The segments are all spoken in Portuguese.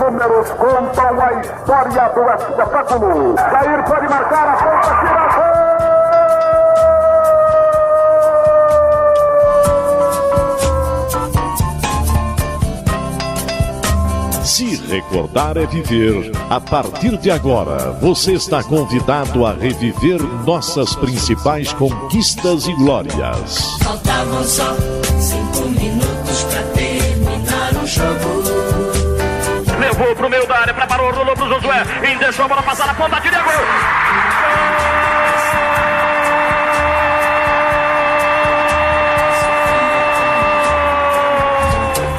números contam a história do espetáculo. Jair pode marcar a ponta, tira gol! Se recordar é viver. A partir de agora, você está convidado a reviver nossas principais conquistas e glórias. Faltavam só 5 minutos pra terminar o jogo. Levou pro meio da área, preparou, rolou pro Josué, e deixou a bola passar na ponta, tira gol!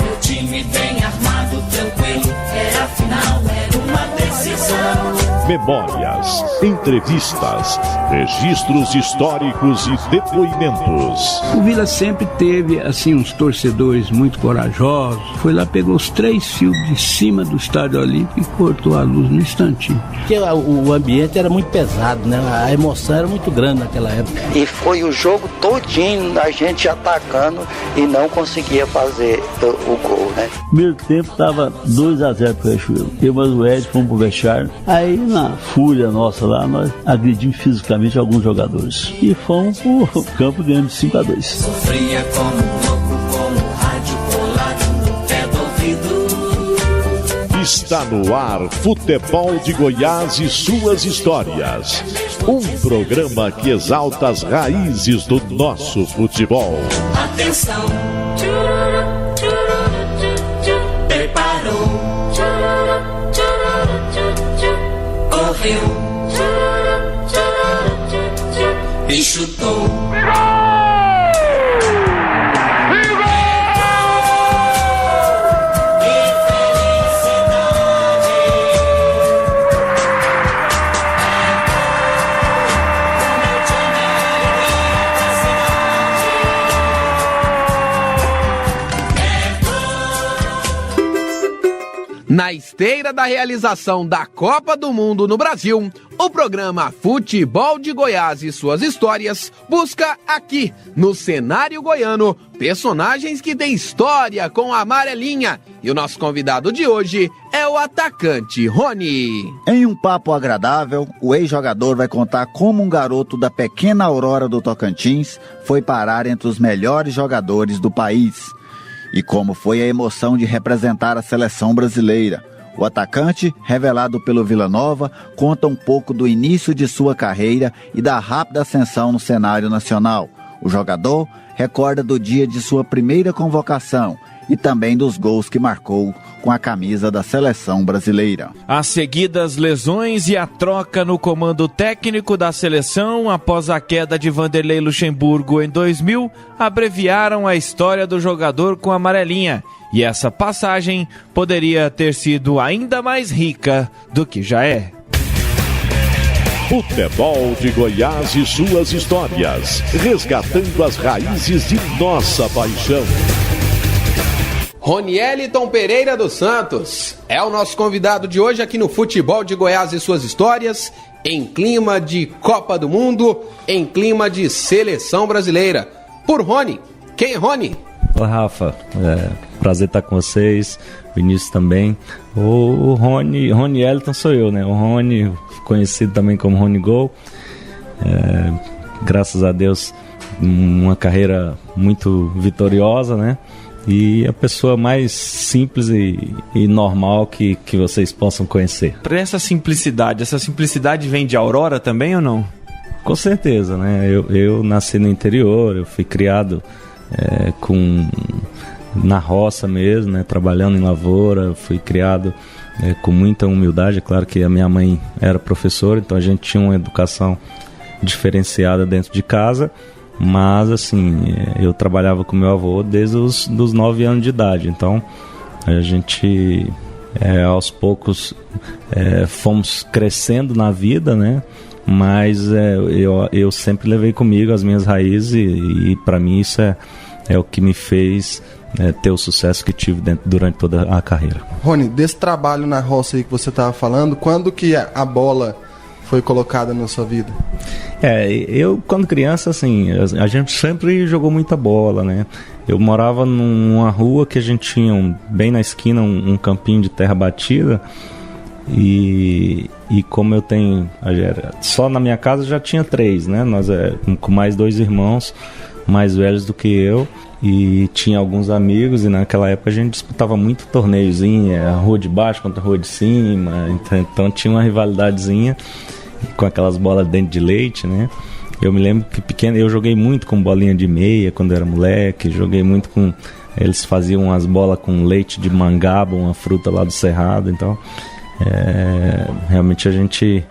Meu time bem armado, tranquilo, era a final, era uma decisão. Memórias, entrevistas, registros históricos e depoimentos. O Vila sempre teve, assim, uns torcedores muito corajosos. Foi lá, pegou os 3 fios de cima do Estádio Olímpico e cortou a luz no instantinho. Porque o ambiente era muito pesado, né? A emoção era muito grande naquela época. E foi o jogo todinho a gente atacando e não conseguia fazer o gol, né? Primeiro tempo tava 2-0 pro Riachuelo. Eu e o Ed fomos pro vestiário. Aí na fúria nossa lá, nós agredimos fisicamente alguns jogadores. E fomos pro campo ganhando de 5-2. Sofria como louco, com o rádio colado no pé do ouvido. Está no ar Futebol de Goiás e suas histórias. Um programa que exalta as raízes do nosso futebol. Atenção! Preparou! Correu! E chutou! Na esteira da realização da Copa do Mundo no Brasil, o programa Futebol de Goiás e suas histórias busca aqui, no cenário goiano, personagens que têm história com a amarelinha. E o nosso convidado de hoje é o atacante Rony. Em um papo agradável, o ex-jogador vai contar como um garoto da pequena Aurora do Tocantins foi parar entre os melhores jogadores do país. E como foi a emoção de representar a seleção brasileira. O atacante, revelado pelo Vila Nova, conta um pouco do início de sua carreira e da rápida ascensão no cenário nacional. O jogador recorda do dia de sua primeira convocação e também dos gols que marcou com a camisa da seleção brasileira. As seguidas lesões e a troca no comando técnico da seleção após a queda de Vanderlei Luxemburgo em 2000 abreviaram a história do jogador com a amarelinha. E essa passagem poderia ter sido ainda mais rica do que já é. Futebol de Goiás e suas histórias, resgatando as raízes de nossa paixão. Ronieliton Pereira dos Santos é o nosso convidado de hoje aqui no Futebol de Goiás e suas histórias, em clima de Copa do Mundo, em clima de seleção brasileira. Por Rony. Quem é Rony? Olá, Rafa. Prazer estar com vocês. Vinícius também. O Ronieliton sou eu, né? O Rony, conhecido também como Rony Gol. Graças a Deus, uma carreira muito vitoriosa, né? E a pessoa mais simples e normal que vocês possam conhecer. Para essa simplicidade vem de Aurora também ou não? Com certeza, né? Eu nasci no interior, eu fui criado na roça mesmo, né? Trabalhando em lavoura, fui criado com muita humildade. É claro que a minha mãe era professora, então a gente tinha uma educação diferenciada dentro de casa. Mas assim, eu trabalhava com meu avô desde os 9 anos de idade. Então a gente aos poucos fomos crescendo na vida, né? Mas eu sempre levei comigo as minhas raízes e para mim isso é o que me fez ter o sucesso que tive durante toda a carreira. Rony, desse trabalho na roça aí que você estava falando, quando que a bola foi colocada na sua vida? Eu quando criança, assim, a gente sempre jogou muita bola, né? Eu morava numa rua que a gente tinha bem na esquina um campinho de terra batida. E como eu tenho, só na minha casa já tinha 3, né? Nós com mais 2 irmãos mais velhos do que eu, e tinha alguns amigos, e naquela época a gente disputava muito torneiozinho, a rua de baixo contra a rua de cima, então tinha uma rivalidadezinha com aquelas bolas de dente de leite, né? Eu me lembro que pequeno eu joguei muito com bolinha de meia quando eu era moleque, joguei muito com... Eles faziam umas bolas com leite de mangaba, uma fruta lá do Cerrado, então... realmente a gente...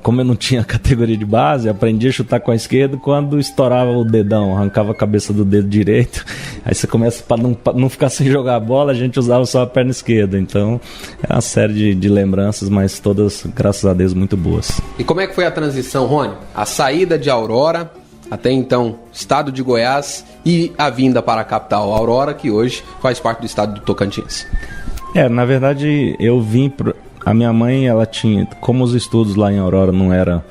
como eu não tinha categoria de base, aprendi a chutar com a esquerda. Quando estourava o dedão, arrancava a cabeça do dedo direito, aí você começa, para não ficar sem jogar a bola, a gente usava só a perna esquerda. Então é uma série de lembranças, mas todas, graças a Deus, muito boas. E como é que foi a transição, Rony? A saída de Aurora, até então estado de Goiás, e a vinda para a capital Aurora, que hoje faz parte do estado do Tocantins. Na verdade eu vim a minha mãe, ela tinha, como os estudos lá em Aurora não era,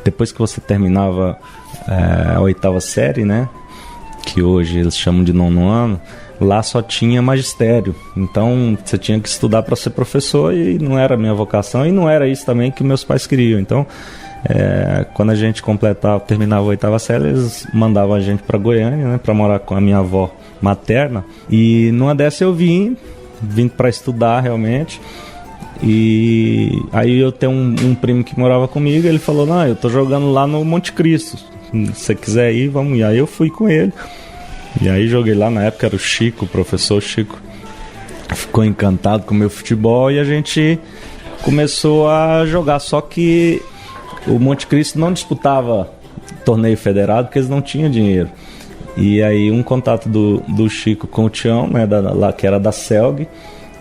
depois que você terminava a 8ª série, né, que hoje eles chamam de 9º ano, lá só tinha magistério, então você tinha que estudar para ser professor, e não era a minha vocação, e não era isso também que meus pais queriam. Então quando a gente terminava a 8ª série, eles mandavam a gente para Goiânia, né, para morar com a minha avó materna, e numa dessa eu vim para estudar realmente. E aí eu tenho um primo que morava comigo, ele falou: não, eu tô jogando lá no Monte Cristo, se você quiser ir, vamos ir. Aí eu fui com ele, e aí joguei lá. Na época era o Chico, o professor Chico, ficou encantado com o meu futebol, e a gente começou a jogar. Só que o Monte Cristo não disputava torneio federado, porque eles não tinham dinheiro. E aí um contato do Chico com o Tião, né, que era da Celg,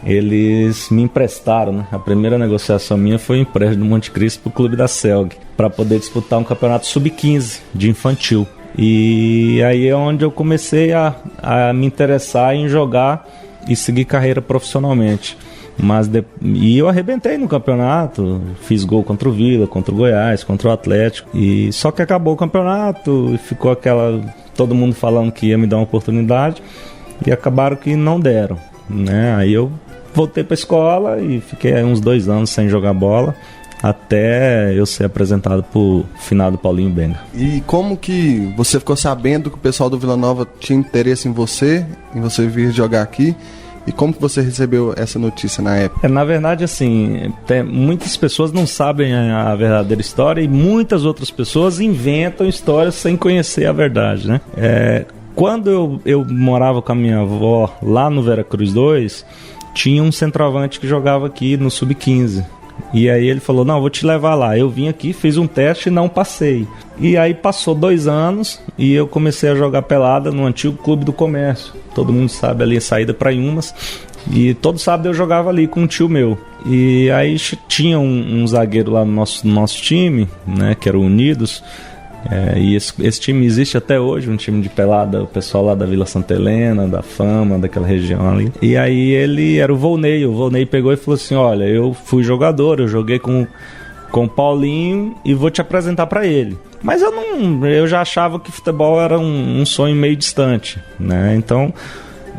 eles me emprestaram, né? A primeira negociação minha foi o empréstimo do Monte Cristo para o clube da Celg, para poder disputar um campeonato sub-15 de infantil. E aí é onde eu comecei a me interessar em jogar e seguir carreira profissionalmente. E eu arrebentei no campeonato, fiz gol contra o Vila, contra o Goiás, contra o Atlético. E só que acabou o campeonato e ficou todo mundo falando que ia me dar uma oportunidade, e acabaram que não deram, né? Aí eu voltei para a escola e fiquei aí uns 2 anos sem jogar bola, até eu ser apresentado por finado Paulinho Benga. E como que você ficou sabendo que o pessoal do Vila Nova tinha interesse em você vir jogar aqui? E como que você recebeu essa notícia na época? Na verdade, assim, muitas pessoas não sabem a verdadeira história, e muitas outras pessoas inventam histórias sem conhecer a verdade, né? Quando eu morava com a minha avó lá no Veracruz 2, tinha um centroavante que jogava aqui no Sub-15. E aí ele falou: não, vou te levar lá. Eu vim aqui, fiz um teste e não passei. E aí passou 2 anos e eu comecei a jogar pelada no antigo Clube do Comércio. Todo mundo sabe ali, a saída para Inhumas. E todo sábado eu jogava ali com um tio meu. E aí tinha um zagueiro lá no nosso time, né, que era o Unidos. E esse time existe até hoje, um time de pelada, o pessoal lá da Vila Santa Helena, da Fama, daquela região ali. E aí ele era o Volney pegou e falou assim: olha, eu fui jogador, eu joguei com o Paulinho e vou te apresentar para ele. Mas eu já achava que futebol era um sonho meio distante, né? Então,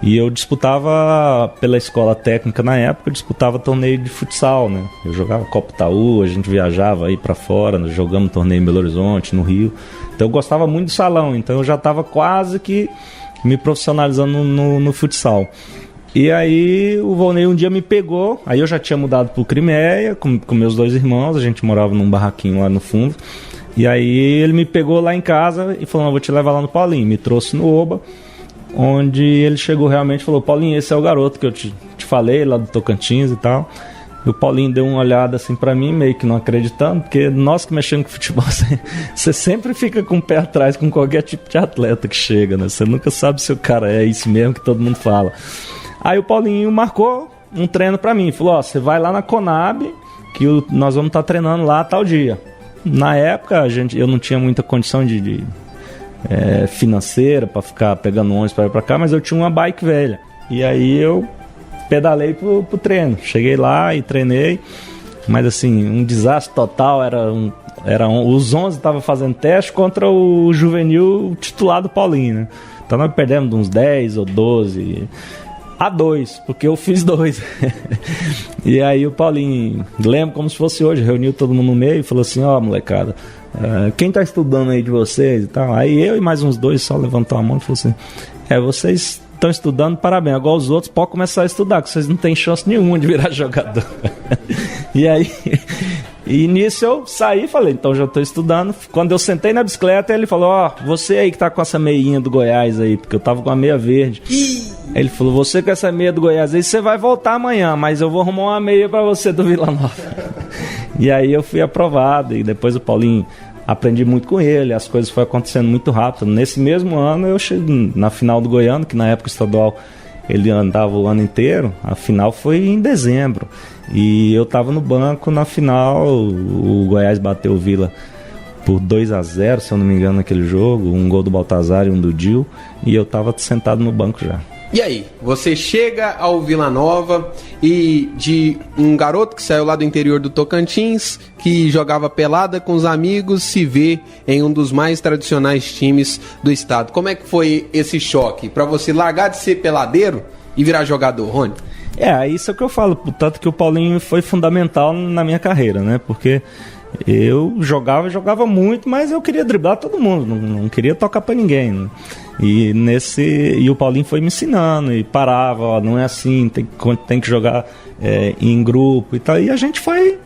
e eu disputava pela escola técnica na época, eu disputava torneio de futsal, né? Eu jogava Copa Itaú, a gente viajava aí pra fora, jogamos torneio em Belo Horizonte, no Rio. Então eu gostava muito do salão, então eu já estava quase que me profissionalizando no futsal. E aí o Volney um dia me pegou, aí eu já tinha mudado pro Crimeia com meus 2 irmãos, a gente morava num barraquinho lá no fundo. E aí ele me pegou lá em casa e falou: não, vou te levar lá no Paulinho. Me trouxe no Oba, onde ele chegou realmente e falou: Paulinho, esse é o garoto que eu te falei, lá do Tocantins e tal. E o Paulinho deu uma olhada assim pra mim, meio que não acreditando, porque nós que mexemos com futebol, você sempre fica com o pé atrás com qualquer tipo de atleta que chega, né? Você nunca sabe se o cara é isso mesmo que todo mundo fala. Aí o Paulinho marcou um treino pra mim, falou: ó, você vai lá na Conab, que nós vamos estar treinando lá tal dia. Na época eu não tinha muita condição de financeira para ficar pegando ônibus para ir para cá, mas eu tinha uma bike velha. E aí eu pedalei pro treino. Cheguei lá e treinei. Mas assim, um desastre total, os 11 estavam fazendo teste contra o juvenil titular do Paulinho, né? Então nós perdemos uns 10 ou 12 a 2, porque eu fiz 2. E aí o Paulinho, lembro como se fosse hoje, reuniu todo mundo no meio e falou assim: ó, molecada, quem tá estudando aí de vocês e tal? Aí eu e mais uns 2 só levantou a mão e falou assim: vocês estão estudando, parabéns, agora os outros podem começar a estudar, que vocês não têm chance nenhuma de virar jogador. E aí, e nisso eu saí e falei: então já estou estudando. Quando eu sentei na bicicleta, ele falou: ó, você aí que tá com essa meinha do Goiás aí, porque eu tava com a meia verde. Aí ele falou: você com essa meia do Goiás aí, você vai voltar amanhã, mas eu vou arrumar uma meia pra você do Vila Nova. E aí eu fui aprovado, e depois o Paulinho, aprendi muito com ele, as coisas foram acontecendo muito rápido. Nesse mesmo ano eu cheguei na final do Goiano, que na época estadual ele andava o ano inteiro, a final foi em dezembro. E eu tava no banco na final, o Goiás bateu o Vila por 2-0, se eu não me engano, naquele jogo, um gol do Baltazar e um do Dil, e eu tava sentado no banco já. E aí, você chega ao Vila Nova e de um garoto que saiu lá do interior do Tocantins, que jogava pelada com os amigos, se vê em um dos mais tradicionais times do estado. Como é que foi esse choque para você largar de ser peladeiro e virar jogador, Rony? Isso é o que eu falo, tanto que o Paulinho foi fundamental na minha carreira, né? Porque eu jogava muito, mas eu queria driblar todo mundo, não queria tocar pra ninguém, né? E o Paulinho foi me ensinando e parava, ó, não é assim, tem que jogar em grupo e tal. E a gente foi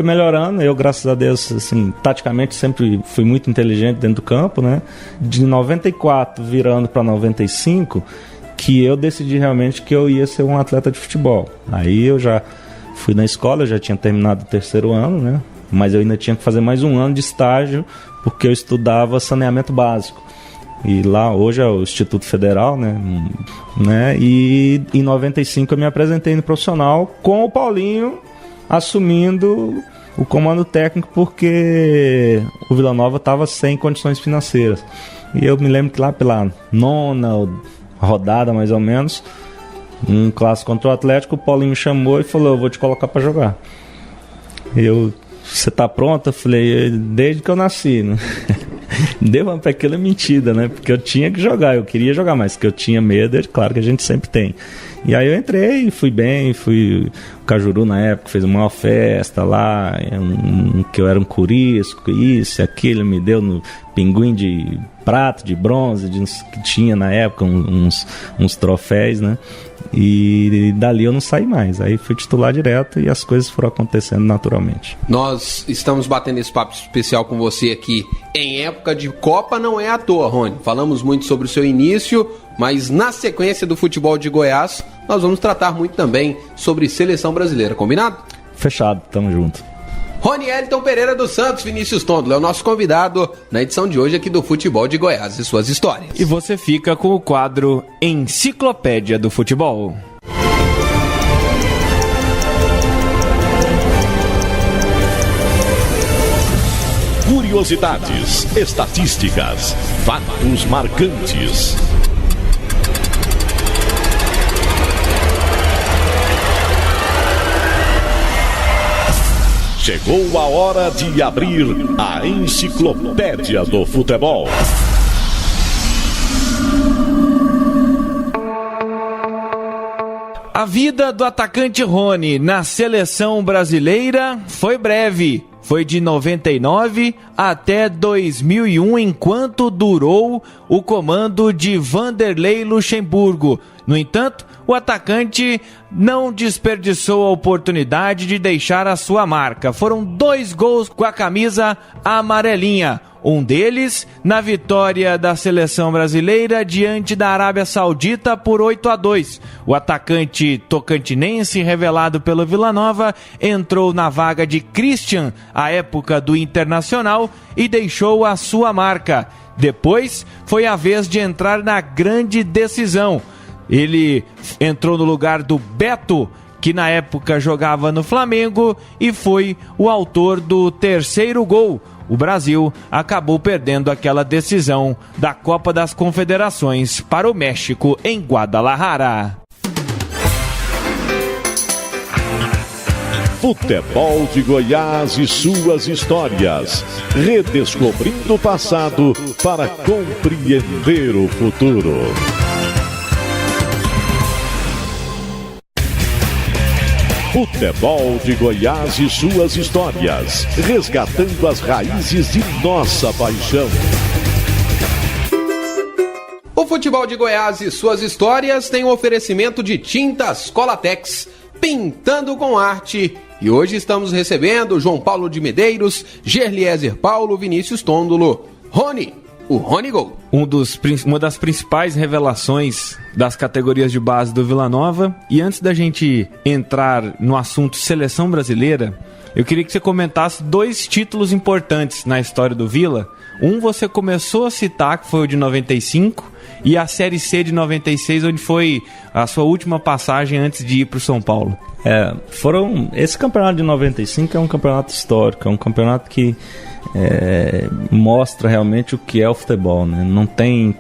melhorando. Eu, graças a Deus, assim, taticamente sempre fui muito inteligente dentro do campo, né? De 94 virando para 95, que eu decidi realmente que eu ia ser um atleta de futebol. Aí eu já fui na escola, eu já tinha terminado o 3º ano, né? Mas eu ainda tinha que fazer mais um ano de estágio, porque eu estudava saneamento básico. E lá hoje é o Instituto Federal, né? E em 95 eu me apresentei no profissional com o Paulinho assumindo o comando técnico, porque o Vila Nova estava sem condições financeiras. E eu me lembro que lá pela 9ª rodada, mais ou menos, um clássico contra o Atlético, o Paulinho me chamou e falou: eu vou te colocar para jogar. Você tá pronto? Eu falei: desde que eu nasci, né? Deu uma pequena mentira, né? Porque eu tinha que jogar, eu queria jogar, mas que eu tinha medo, claro que a gente sempre tem. E aí eu entrei, fui bem, o Cajuru na época fez uma maior festa lá, que eu era um curisco, isso, aquilo, me deu no pinguim de prata, de bronze, que tinha na época uns troféus, né? E dali eu não saí mais, aí fui titular direto e as coisas foram acontecendo naturalmente. Nós estamos batendo esse papo especial com você aqui em época de Copa, não é à toa, Rony. Falamos muito sobre o seu início, mas na sequência do futebol de Goiás, nós vamos tratar muito também sobre seleção brasileira, combinado? Fechado, tamo junto. Rony Elton Pereira dos Santos, Vinícius Tondolo é o nosso convidado na edição de hoje aqui do Futebol de Goiás e suas histórias. E você fica com o quadro Enciclopédia do Futebol. Curiosidades, estatísticas, fatos marcantes. Chegou a hora de abrir a Enciclopédia do Futebol. A vida do atacante Rony na seleção brasileira foi breve. Foi de 99 até 2001, enquanto durou o comando de Vanderlei Luxemburgo. No entanto, o atacante não desperdiçou a oportunidade de deixar a sua marca. Foram 2 gols com a camisa amarelinha. Um deles na vitória da seleção brasileira diante da Arábia Saudita por 8-2. O atacante tocantinense, revelado pelo Vila Nova, entrou na vaga de Christian, à época do Internacional, e deixou a sua marca. Depois foi a vez de entrar na grande decisão. Ele entrou no lugar do Beto, que na época jogava no Flamengo, e foi o autor do 3º gol. O Brasil acabou perdendo aquela decisão da Copa das Confederações para o México em Guadalajara. Futebol de Goiás e suas histórias. Redescobrindo o passado para compreender o futuro. Futebol de Goiás e suas histórias. Resgatando as raízes de nossa paixão. O Futebol de Goiás e suas histórias tem um oferecimento de tintas Colatex, pintando com arte. E hoje estamos recebendo João Paulo de Medeiros, Gerliezer Paulo, Vinícius Tôndolo, Rony, o Rony Gol. Uma das principais revelações das categorias de base do Vila Nova. E antes da gente entrar no assunto seleção brasileira, eu queria que você comentasse 2 títulos importantes na história do Vila. Um você começou a citar, que foi o de 95, e a Série C de 96, onde foi a sua última passagem antes de ir para o São Paulo. Esse campeonato de 95 é um campeonato histórico, é um campeonato que mostra realmente o que é o futebol, né? Não tem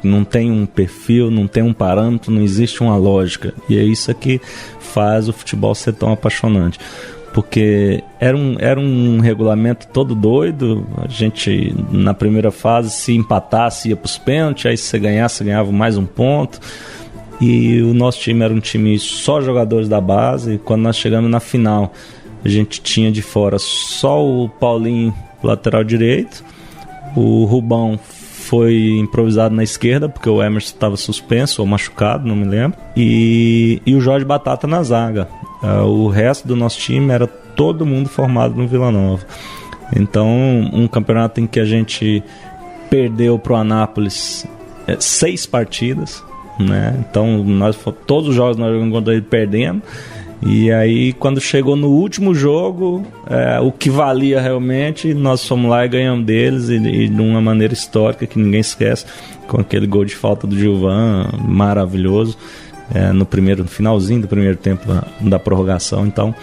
um perfil, não tem um parâmetro, não existe uma lógica. E é isso que faz o futebol ser tão apaixonante. Porque era um regulamento todo doido. A gente, na primeira fase, se empatasse, ia para os pênaltis. Aí se você ganhasse, ganhava mais um ponto. E o nosso time era um time só jogadores da base. E quando nós chegamos na final, a gente tinha de fora só o Paulinho, lateral direito. O Rubão foi improvisado na esquerda, porque o Emerson estava suspenso ou machucado, não me lembro. E o Jorge Batata na zaga. O resto do nosso time era todo mundo formado no Vila Nova. Então, um campeonato em que a gente perdeu para o Anápolis 6 partidas, né? Então, todos os jogos nós jogamos contra ele, perdemos. E aí, quando chegou no último jogo, o que valia realmente, nós fomos lá e ganhamos deles, e de uma maneira histórica que ninguém esquece, com aquele gol de falta do Gilvan, maravilhoso. No finalzinho do primeiro tempo da prorrogação. Então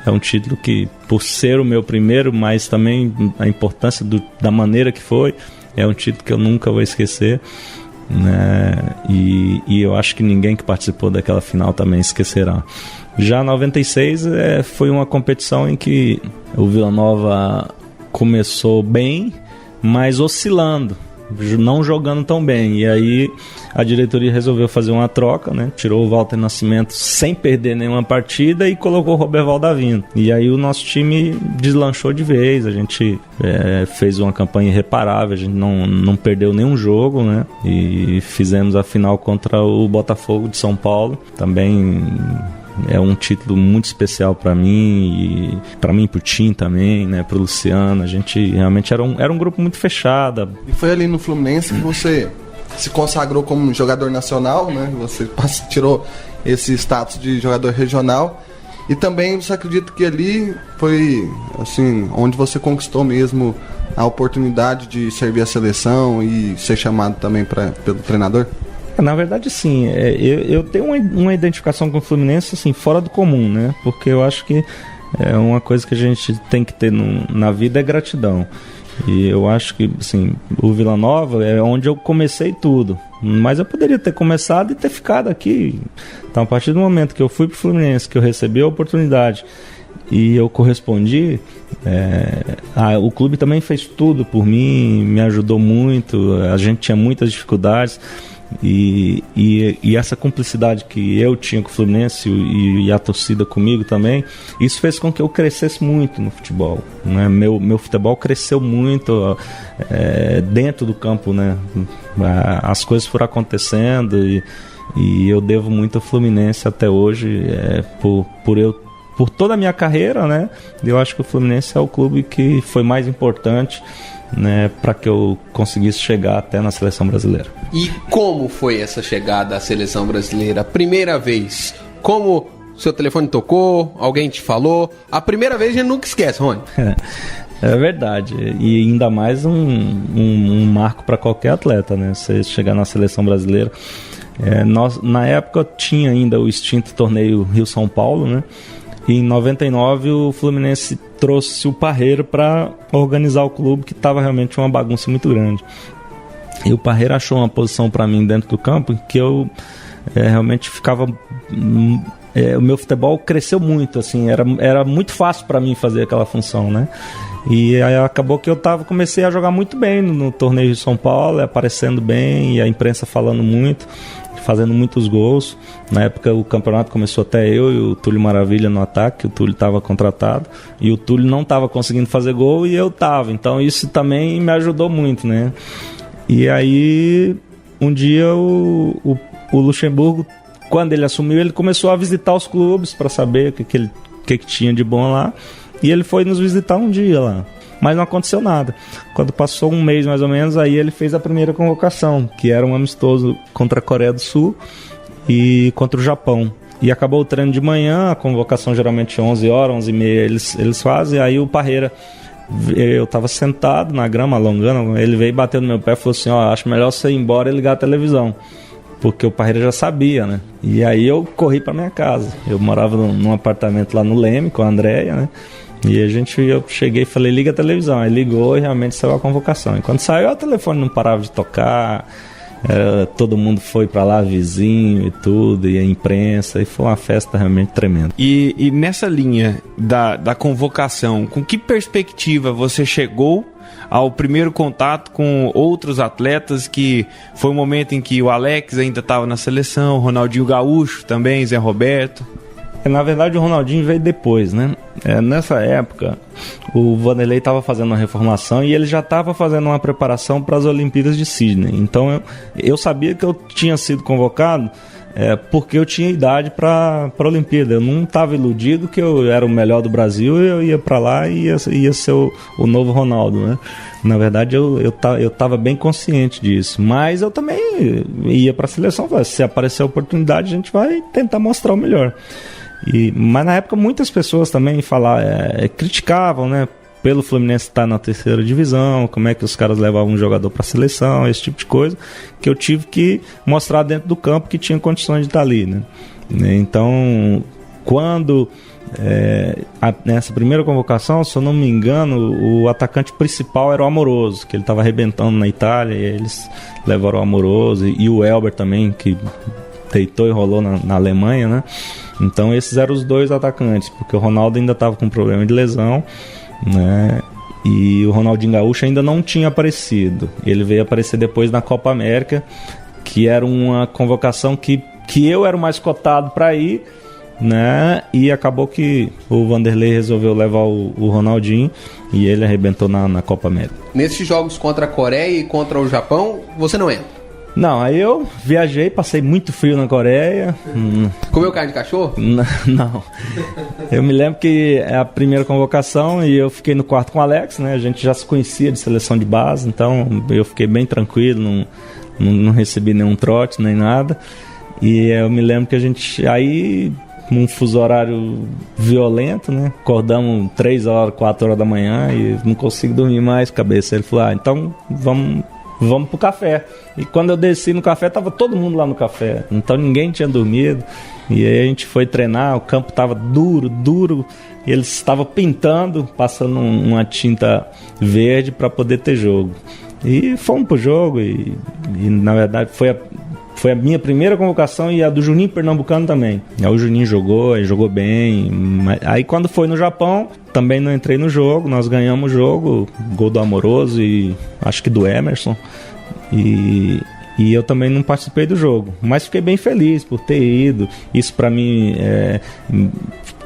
é um título que, por ser o meu primeiro, mas também a importância da maneira que foi, é um título que eu nunca vou esquecer, né? E eu acho que ninguém que participou daquela final também esquecerá. Já 96 foi uma competição em que o Vila Nova começou bem, mas oscilando, não jogando tão bem. E aí a diretoria resolveu fazer uma troca, né? Tirou o Walter Nascimento sem perder nenhuma partida e colocou o Roberval Davino. E aí o nosso time deslanchou de vez. A gente fez uma campanha irreparável, a gente não perdeu nenhum jogo, né? E fizemos a final contra o Botafogo de São Paulo. Também é um título muito especial para mim, e para mim, pro Tim também, né, pro Luciano. A gente realmente era um grupo muito fechado. E foi ali no Fluminense que você se consagrou como jogador nacional, né? Você tirou esse status de jogador regional. E também você acredita que ali foi assim, onde você conquistou mesmo a oportunidade de servir a seleção e ser chamado também pelo treinador? Na verdade, sim. Eu tenho uma identificação com o Fluminense assim, fora do comum, né? Porque eu acho que uma coisa que a gente tem que ter na vida é gratidão. E eu acho que assim, o Vila Nova é onde eu comecei tudo. Mas eu poderia ter começado e ter ficado aqui. Então, a partir do momento que eu fui para o Fluminense, que eu recebi a oportunidade e eu correspondi, o clube também fez tudo por mim, me ajudou muito. A gente tinha muitas dificuldades. E essa cumplicidade que eu tinha com o Fluminense e a torcida comigo também, isso fez com que eu crescesse muito no futebol, né? Meu futebol cresceu muito dentro do campo, né? As coisas foram acontecendo e eu devo muito ao Fluminense até hoje, por toda a minha carreira, né? Eu acho que o Fluminense é o clube que foi mais importante, né, para que eu conseguisse chegar até na seleção brasileira. E como foi essa chegada à seleção brasileira? Primeira vez, como seu telefone tocou, alguém te falou? A primeira vez a gente nunca esquece, Rony. É verdade, e ainda mais um marco para qualquer atleta, né? Você chegar na seleção brasileira. Na época tinha ainda o extinto torneio Rio-São Paulo, né? E em 99 o Fluminense trouxe o Parreira para organizar o clube, que estava realmente uma bagunça muito grande. E o Parreira achou uma posição para mim dentro do campo que eu realmente ficava... o meu futebol cresceu muito, assim, era muito fácil para mim fazer aquela função, né? E aí acabou que comecei a jogar muito bem no torneio de São Paulo, aparecendo bem, e a imprensa falando muito, fazendo muitos gols. Na época o campeonato começou até eu e o Túlio Maravilha no ataque, o Túlio estava contratado, e o Túlio não estava conseguindo fazer gol e eu estava, então isso também me ajudou muito, né? E aí um dia o Luxemburgo, quando ele assumiu, ele começou a visitar os clubes para saber o que tinha de bom lá. E ele foi nos visitar um dia lá. Mas não aconteceu nada. Quando passou um mês mais ou menos, aí ele fez a primeira convocação, que era um amistoso contra a Coreia do Sul e contra o Japão. E acabou o treino de manhã, a convocação geralmente 11 horas, 11h30 eles fazem. Aí o Parreira, eu estava sentado na grama, alongando, ele veio bater no meu pé e falou assim, acho melhor você ir embora e ligar a televisão. Porque o Parreira já sabia, né? E aí eu corri para minha casa. Eu morava num apartamento lá no Leme com a Andréia, né? E eu cheguei e falei, liga a televisão. Aí ligou e realmente saiu a convocação. E quando saiu, o telefone não parava de tocar. Todo mundo foi para lá, vizinho e tudo, e a imprensa. E foi uma festa realmente tremenda. E nessa linha da convocação, com que perspectiva você chegou ao primeiro contato com outros atletas, que foi um momento em que o Alex ainda estava na seleção, o Ronaldinho Gaúcho também, Zé Roberto? Na verdade o Ronaldinho veio depois, né? Nessa época o Vanderlei estava fazendo uma reformulação e ele já estava fazendo uma preparação para as Olimpíadas de Sydney. Então eu sabia que eu tinha sido convocado porque eu tinha idade para a Olimpíada. Eu não estava iludido que eu era o melhor do Brasil e eu ia para lá e ia ser o novo Ronaldo, né? Na verdade eu estava bem consciente disso, mas eu também ia para a seleção. Se aparecer a oportunidade, a gente vai tentar mostrar o melhor. Mas na época muitas pessoas também criticavam, né? Pelo Fluminense estar na terceira divisão, como é que os caras levavam um jogador para a seleção, esse tipo de coisa, que eu tive que mostrar dentro do campo que tinha condições de estar ali, né? Então, quando nessa primeira convocação, se eu não me engano, o atacante principal era o Amoroso, que ele estava arrebentando na Itália, e eles levaram o Amoroso, e o Elber também, que deitou e rolou na Alemanha, né? Então esses eram os dois atacantes, porque o Ronaldo ainda estava com problema de lesão, né? E o Ronaldinho Gaúcho ainda não tinha aparecido. Ele veio aparecer depois na Copa América, que era uma convocação que eu era o mais cotado para ir, né? E acabou que o Vanderlei resolveu levar o Ronaldinho e ele arrebentou na Copa América. Nesses jogos contra a Coreia e contra o Japão, você não entra? Não, aí eu viajei, passei muito frio na Coreia. Comeu carne de cachorro? Não. Eu me lembro que é a primeira convocação e eu fiquei no quarto com o Alex, né? A gente já se conhecia de seleção de base, então eu fiquei bem tranquilo, não recebi nenhum trote, nem nada. E eu me lembro que a gente, aí, num fuso horário violento, né? Acordamos 3 horas, 4 horas da manhã e não consigo dormir mais, cabeça. Ele falou, então vamos pro café. E quando eu desci no café, tava todo mundo lá no café. Então ninguém tinha dormido. E aí a gente foi treinar, o campo tava duro. E eles estavam pintando, passando uma tinta verde para poder ter jogo. E fomos pro jogo e na verdade foi a minha primeira convocação e a do Juninho Pernambucano também. Aí o Juninho jogou bem. Aí quando foi no Japão, também não entrei no jogo. Nós ganhamos o jogo, gol do Amoroso e acho que do Emerson. E eu também não participei do jogo. Mas fiquei bem feliz por ter ido. Isso pra mim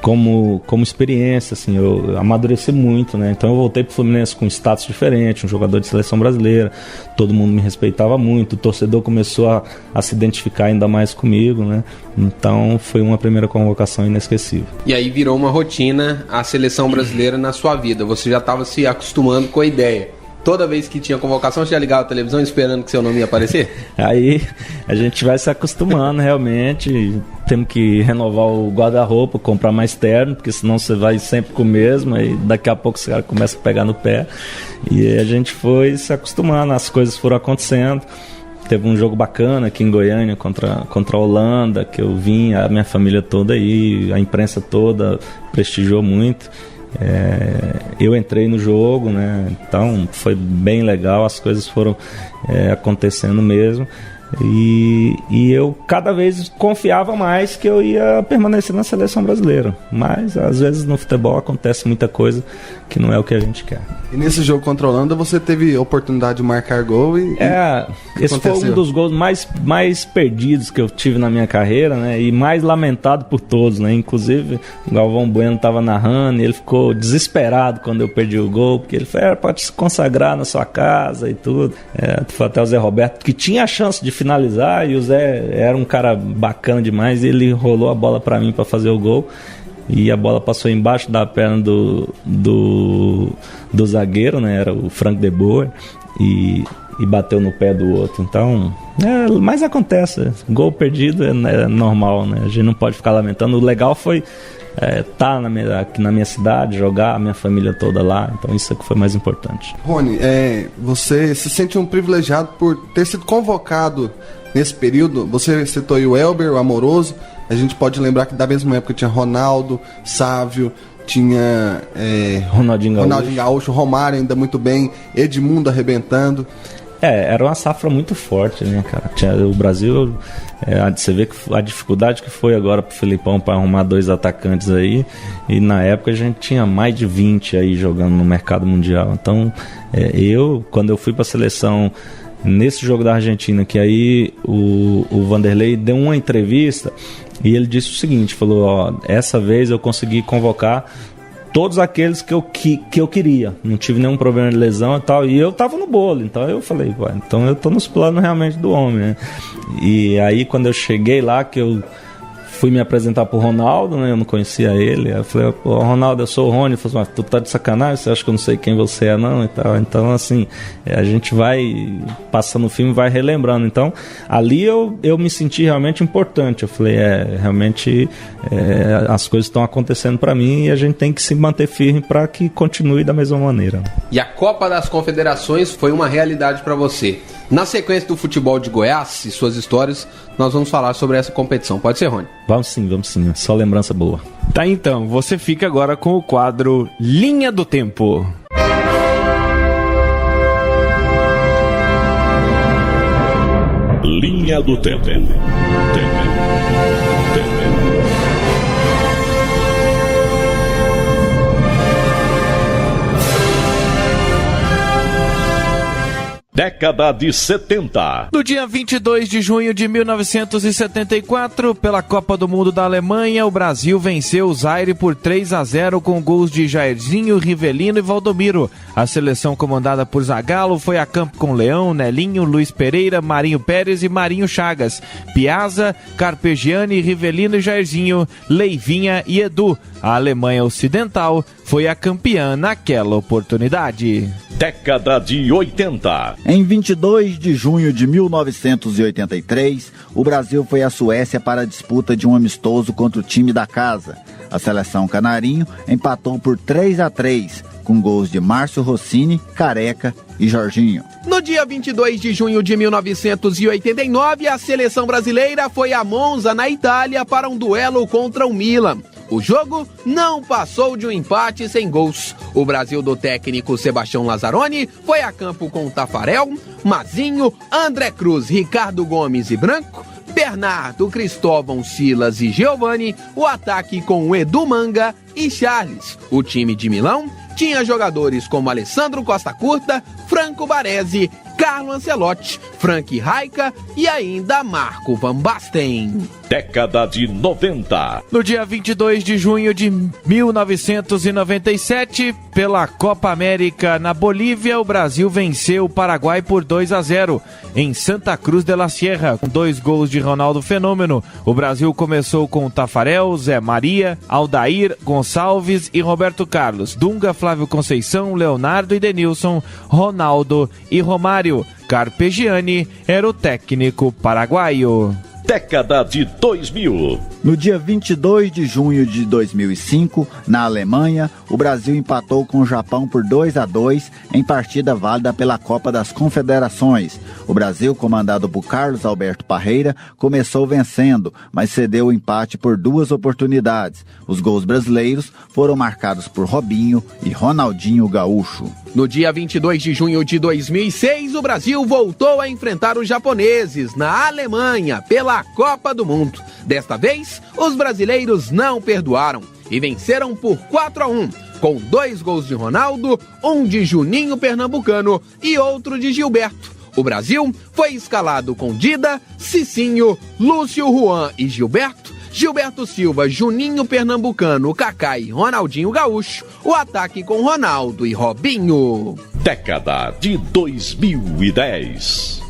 como experiência, assim, eu amadureci muito, né? Então eu voltei pro Fluminense com status diferente, um jogador de seleção brasileira, todo mundo me respeitava muito, o torcedor começou a se identificar ainda mais comigo, né? Então foi uma primeira convocação inesquecível. E aí virou uma rotina a seleção brasileira na sua vida, você já estava se acostumando com a ideia. Toda vez que tinha convocação, você já ligava a televisão esperando que seu nome ia aparecer? Aí a gente vai se acostumando realmente. Temos que renovar o guarda-roupa, comprar mais terno, porque senão você vai sempre com o mesmo e daqui a pouco os caras começam a pegar no pé. E a gente foi se acostumando, as coisas foram acontecendo. Teve um jogo bacana aqui em Goiânia contra a Holanda, que eu vim, a minha família toda aí, a imprensa toda prestigiou muito. Eu entrei no jogo, né? Então foi bem legal, as coisas foram acontecendo mesmo. E eu cada vez confiava mais que eu ia permanecer na seleção brasileira. Mas às vezes no futebol acontece muita coisa que não é o que a gente quer. E nesse jogo contra a Holanda você teve a oportunidade de marcar gol e... esse foi um dos gols mais perdidos que eu tive na minha carreira, né? E mais lamentado por todos, né? Inclusive o Galvão Bueno estava narrando e ele ficou desesperado quando eu perdi o gol, porque ele falou, pode se consagrar na sua casa e tudo. Foi até o Zé Roberto, que tinha a chance de finalizar, e o Zé era um cara bacana demais, e ele rolou a bola para mim para fazer o gol, e a bola passou embaixo da perna do zagueiro, né? Era o Frank de Boer, e bateu no pé do outro. Então, mas acontece, gol perdido é normal, né? A gente não pode ficar lamentando. O legal foi tá aqui na minha cidade, jogar, a minha família toda lá, então isso é que foi mais importante. Rony, você se sente um privilegiado por ter sido convocado nesse período. Você citou aí o Elber, o Amoroso, a gente pode lembrar que da mesma época tinha Ronaldo, Sávio, tinha Ronaldinho Gaúcho, Romário ainda muito bem, Edmundo arrebentando. Era uma safra muito forte, né, cara? O Brasil, você vê que a dificuldade que foi agora pro Filipão para arrumar 2 atacantes aí, e na época a gente tinha mais de 20 aí jogando no mercado mundial. Então, quando eu fui pra seleção nesse jogo da Argentina, que aí o Vanderlei deu uma entrevista e ele disse o seguinte, falou, essa vez eu consegui convocar todos aqueles que eu queria, não tive nenhum problema de lesão e tal, e eu tava no bolo, então eu falei, então eu tô nos planos realmente do homem, né? E aí quando eu cheguei lá, que eu fui me apresentar pro Ronaldo, né? Eu não conhecia ele. Aí eu falei, pô, Ronaldo, eu sou o Rony. Ele falou assim, tu tá de sacanagem? Você acha que eu não sei quem você é, não? E tal. Então, assim, a gente vai passando o filme e vai relembrando. Então, ali eu me senti realmente importante. Eu falei, realmente as coisas estão acontecendo para mim e a gente tem que se manter firme para que continue da mesma maneira. E a Copa das Confederações foi uma realidade para você. Na sequência do futebol de Goiás e suas histórias, nós vamos falar sobre essa competição. Pode ser, Rony? Vamos sim. Só lembrança boa. Tá, então. Você fica agora com o quadro Linha do Tempo. Linha do Tempo. Década de 70. No dia 22 de junho de 1974, pela Copa do Mundo da Alemanha, o Brasil venceu o Zaire por 3-0 com gols de Jairzinho, Rivelino e Valdomiro. A seleção comandada por Zagallo foi a campo com Leão, Nelinho, Luiz Pereira, Marinho Pérez e Marinho Chagas, Piazza, Carpegiani, Rivelino e Jairzinho, Leivinha e Edu. A Alemanha Ocidental foi a campeã naquela oportunidade. Década de 80. Em 22 de junho de 1983, o Brasil foi à Suécia para a disputa de um amistoso contra o time da casa. A seleção canarinho empatou por 3-3, com gols de Márcio Rossini, Careca e Jorginho. No dia 22 de junho de 1989, a seleção brasileira foi a Monza, na Itália, para um duelo contra o Milan. O jogo não passou de um empate sem gols. O Brasil do técnico Sebastião Lazzaroni foi a campo com Tafarel, Mazinho, André Cruz, Ricardo Gomes e Branco, Bernardo, Cristóvão, Silas e Giovani, o ataque com Edu Manga e Charles. O time de Milão tinha jogadores como Alessandro Costa Curta, Franco Baresi, Carlo Ancelotti, Frank Rijkaard e ainda Marco Van Basten. Década de 90. No dia 22 de junho de 1997, pela Copa América na Bolívia, o Brasil venceu o Paraguai por 2-0 em Santa Cruz de la Sierra, com 2 gols de Ronaldo Fenômeno. O Brasil começou com Tafarel, Zé Maria, Aldair, Gonçalves e Roberto Carlos, Dunga, Flávio Conceição, Leonardo e Denilson, Ronaldo e Romário. Carpegiani era o técnico paraguaio. Década de 2000. No dia 22 de junho de 2005, na Alemanha, o Brasil empatou com o Japão por 2-2 em partida válida pela Copa das Confederações. O Brasil, comandado por Carlos Alberto Parreira, começou vencendo, mas cedeu o empate por 2 oportunidades. Os gols brasileiros foram marcados por Robinho e Ronaldinho Gaúcho. No dia 22 de junho de 2006, o Brasil voltou a enfrentar os japoneses na Alemanha pela Copa do Mundo. Desta vez, os brasileiros não perdoaram e venceram por 4-1, com 2 gols de Ronaldo, um de Juninho Pernambucano e outro de Gilberto. O Brasil foi escalado com Dida, Cicinho, Lúcio Juan e Gilberto, Gilberto Silva, Juninho Pernambucano, Kaká e Ronaldinho Gaúcho, o ataque com Ronaldo e Robinho. Década de 2010.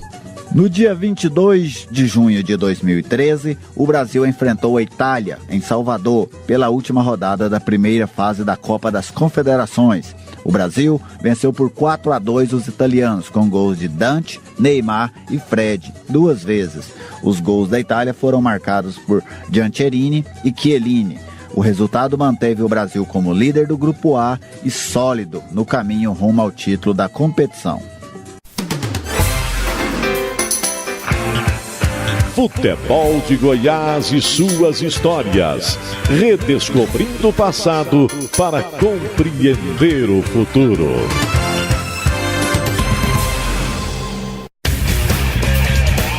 No dia 22 de junho de 2013, o Brasil enfrentou a Itália, em Salvador, pela última rodada da primeira fase da Copa das Confederações. O Brasil venceu por 4-2 os italianos, com gols de Dante, Neymar e Fred, 2 vezes. Os gols da Itália foram marcados por Giancherini e Chiellini. O resultado manteve o Brasil como líder do Grupo A e sólido no caminho rumo ao título da competição. Futebol de Goiás e suas histórias. Redescobrindo o passado para compreender o futuro.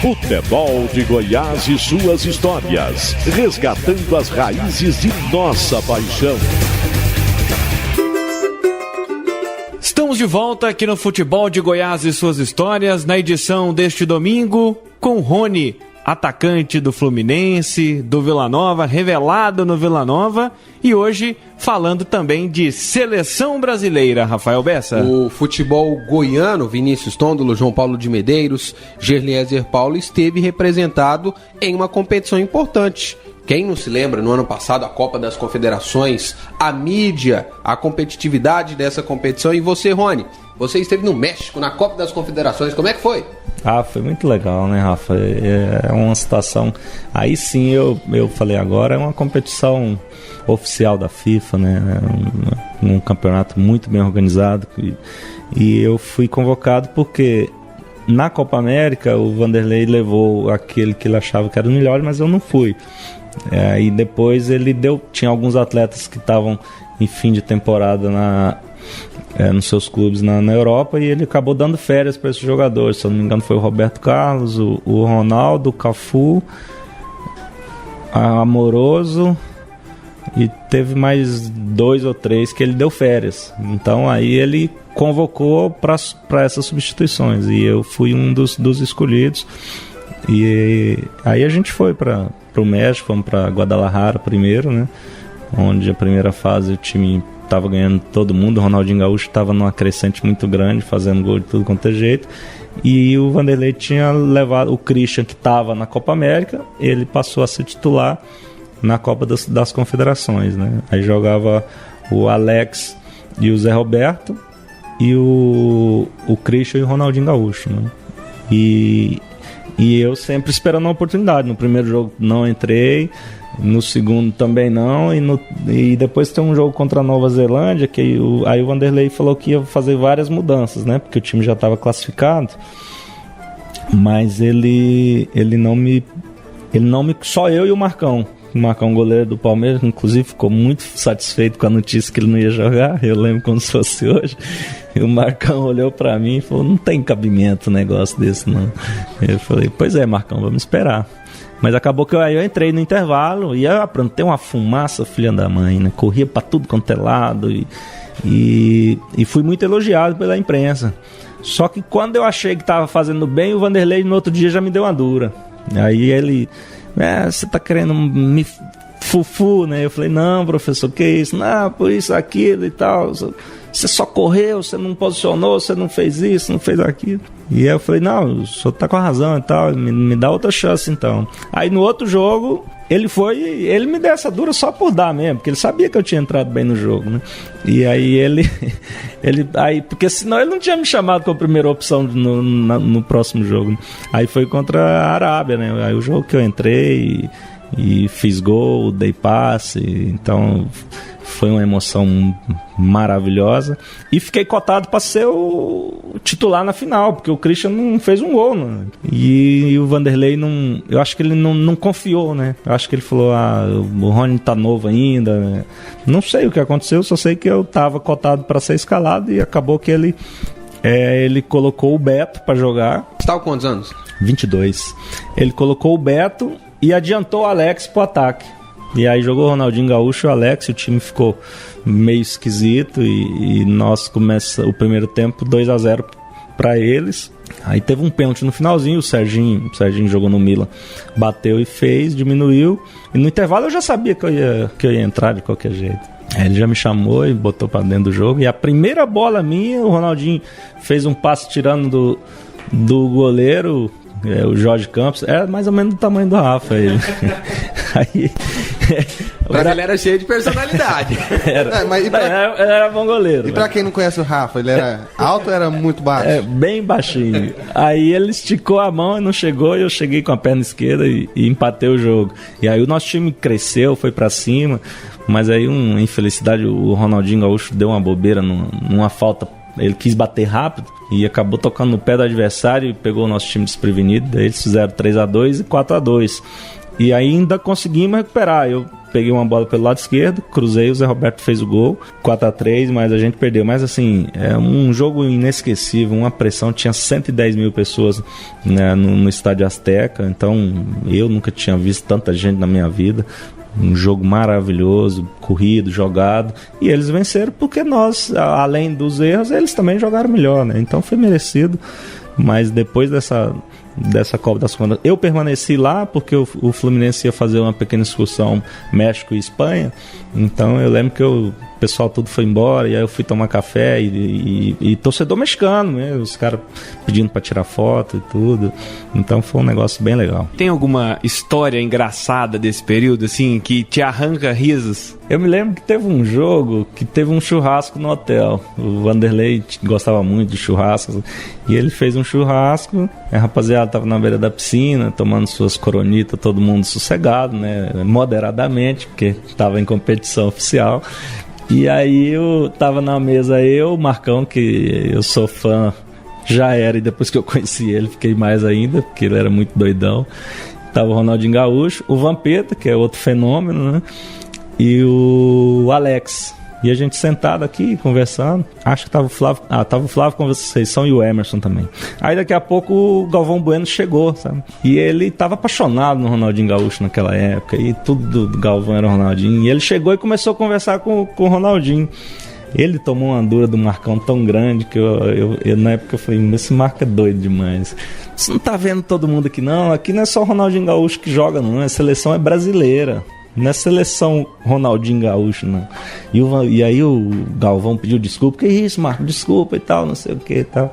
Futebol de Goiás e suas histórias. Resgatando as raízes de nossa paixão. Estamos de volta aqui no Futebol de Goiás e suas histórias, na edição deste domingo, com Rony, atacante do Fluminense, do Vila Nova, revelado no Vila Nova, e hoje falando também de seleção brasileira, Rafael Bessa. O futebol goiano, Vinícius Tondolo, João Paulo de Medeiros, Gerliezer Paulo, esteve representado em uma competição importante. Quem não se lembra, no ano passado, a Copa das Confederações, a mídia, a competitividade dessa competição. E você, Rony, você esteve no México, na Copa das Confederações, como é que foi? Foi muito legal, né, Rafa? É uma situação... Aí sim eu falei, agora é uma competição oficial da FIFA, né? Um campeonato muito bem organizado. E eu fui convocado porque na Copa América o Vanderlei levou aquele que ele achava que era o melhor, mas eu não fui. E depois ele tinha alguns atletas que estavam em fim de temporada nos seus clubes na Europa, e ele acabou dando férias para esses jogadores. Se eu não me engano foi o Roberto Carlos, o Ronaldo, o Cafu, a Amoroso, e teve mais 2 ou 3 que ele deu férias. Então aí ele convocou para essas substituições, e eu fui um dos escolhidos. E aí a gente foi para o México, fomos para Guadalajara primeiro, né? Onde a primeira fase o time estava ganhando todo mundo, o Ronaldinho Gaúcho estava numa crescente muito grande, fazendo gol de tudo quanto é jeito, e o Vanderlei tinha levado o Christian, que estava na Copa América, ele passou a ser titular na Copa das Confederações, né? Aí jogava o Alex e o Zé Roberto, e o Christian e o Ronaldinho Gaúcho, né? E eu sempre esperando uma oportunidade. No primeiro jogo não entrei, no segundo também não, e depois tem um jogo contra a Nova Zelândia, que aí o Vanderlei falou que ia fazer várias mudanças, né? Porque o time já estava classificado, mas ele não me... Só eu e o Marcão, goleiro do Palmeiras, inclusive ficou muito satisfeito com a notícia que ele não ia jogar. Eu lembro como se fosse hoje. E o Marcão olhou pra mim e falou: não tem cabimento um negócio desse, não. Eu falei: pois é, Marcão, vamos esperar. Mas acabou que eu entrei no intervalo e eu aprontei uma fumaça, filha da mãe, né? Corria pra tudo quanto é lado e fui muito elogiado pela imprensa. Só que quando eu achei que tava fazendo bem, o Vanderlei no outro dia já me deu uma dura. Aí ele: você tá querendo me fufu, né? Eu falei: não, professor, que isso? Não, por isso, aquilo e tal. Você só correu, você não posicionou, você não fez isso, não fez aquilo. E aí eu falei: não, o senhor tá com a razão e tal, me dá outra chance então. Aí no outro jogo, ele me deu essa dura só por dar mesmo, porque ele sabia que eu tinha entrado bem no jogo, né? E aí porque senão ele não tinha me chamado como primeira opção no próximo jogo, né? Aí foi contra a Arábia, né? Aí o jogo que eu entrei e fiz gol, dei passe, então foi uma emoção maravilhosa. E fiquei cotado para ser o titular na final, porque o Christian não fez um gol, né? E o Vanderlei eu acho que ele não confiou, né? Eu acho que ele falou, o Rony tá novo ainda, né? Não sei o que aconteceu, só sei que eu tava cotado para ser escalado e acabou que ele colocou o Beto para jogar. Você tá com quantos anos? 22. Ele colocou o Beto e adiantou o Alex pro ataque. E aí jogou o Ronaldinho Gaúcho e o Alex, o time ficou meio esquisito e nós começamos o primeiro tempo 2-0 para eles. Aí teve um pênalti no finalzinho, o Serginho jogou no Milan, bateu e fez, diminuiu. E no intervalo eu já sabia que eu ia entrar de qualquer jeito. Aí ele já me chamou e botou para dentro do jogo. E a primeira bola minha, o Ronaldinho fez um passe tirando do goleiro, o Jorge Campos, mais ou menos do tamanho do Rafa. Ele. Aí... Mas ele era cheio de personalidade. Era bom goleiro. E pra quem não conhece o Rafa, ele era alto ou era muito baixo? Bem baixinho. Aí ele esticou a mão e não chegou, e eu cheguei com a perna esquerda e empatei o jogo. E aí o nosso time cresceu, foi pra cima, mas aí uma infelicidade, o Ronaldinho Gaúcho deu uma bobeira numa falta. Ele quis bater rápido e acabou tocando no pé do adversário e pegou o nosso time desprevenido. Daí eles fizeram 3-2 e 4-2. E ainda conseguimos recuperar. Eu peguei uma bola pelo lado esquerdo, cruzei, o Zé Roberto fez o gol, 4-3, mas a gente perdeu. Mas assim, é um jogo inesquecível, uma pressão, tinha 110 mil pessoas, né, no Estádio Azteca, então eu nunca tinha visto tanta gente na minha vida. Um jogo maravilhoso, corrido, jogado, e eles venceram porque nós, além dos erros, eles também jogaram melhor, né? Então foi merecido. Mas depois dessa Copa das Contas, eu permaneci lá porque o Fluminense ia fazer uma pequena excursão México e Espanha. Então eu lembro que o pessoal tudo foi embora, e aí eu fui tomar café e torcedor mexicano, né? Os caras pedindo para tirar foto e tudo. Então foi um negócio bem legal. Tem alguma história engraçada desse período, assim, que te arranca risos? Eu me lembro que teve um jogo que teve um churrasco no hotel. O Vanderlei gostava muito de churrascos e ele fez um churrasco. A rapaziada tava na beira da piscina, tomando suas coronitas, todo mundo sossegado, né? Moderadamente, porque tava em competição oficial. E aí eu tava na mesa, o Marcão, que eu sou fã, já era, e depois que eu conheci ele, fiquei mais ainda, porque ele era muito doidão. Tava o Ronaldinho Gaúcho, o Vampeta, que é outro fenômeno, né? E o Alex. E a gente sentado aqui, conversando. Acho que tava o Flávio. Tava o Flávio Conceição e o Emerson também. Aí daqui a pouco o Galvão Bueno chegou, sabe? E ele tava apaixonado no Ronaldinho Gaúcho naquela época. E tudo do Galvão era o Ronaldinho. E ele chegou e começou a conversar com o Ronaldinho. Ele tomou uma dura do Marcão tão grande que eu na época eu falei, esse Marco é doido demais. Você não tá vendo todo mundo aqui não? Aqui não é só o Ronaldinho Gaúcho que joga não, a seleção é brasileira. Não é seleção Ronaldinho Gaúcho, não. E aí o Galvão pediu desculpa. Que isso, Marco? Desculpa e tal, não sei o que e tal.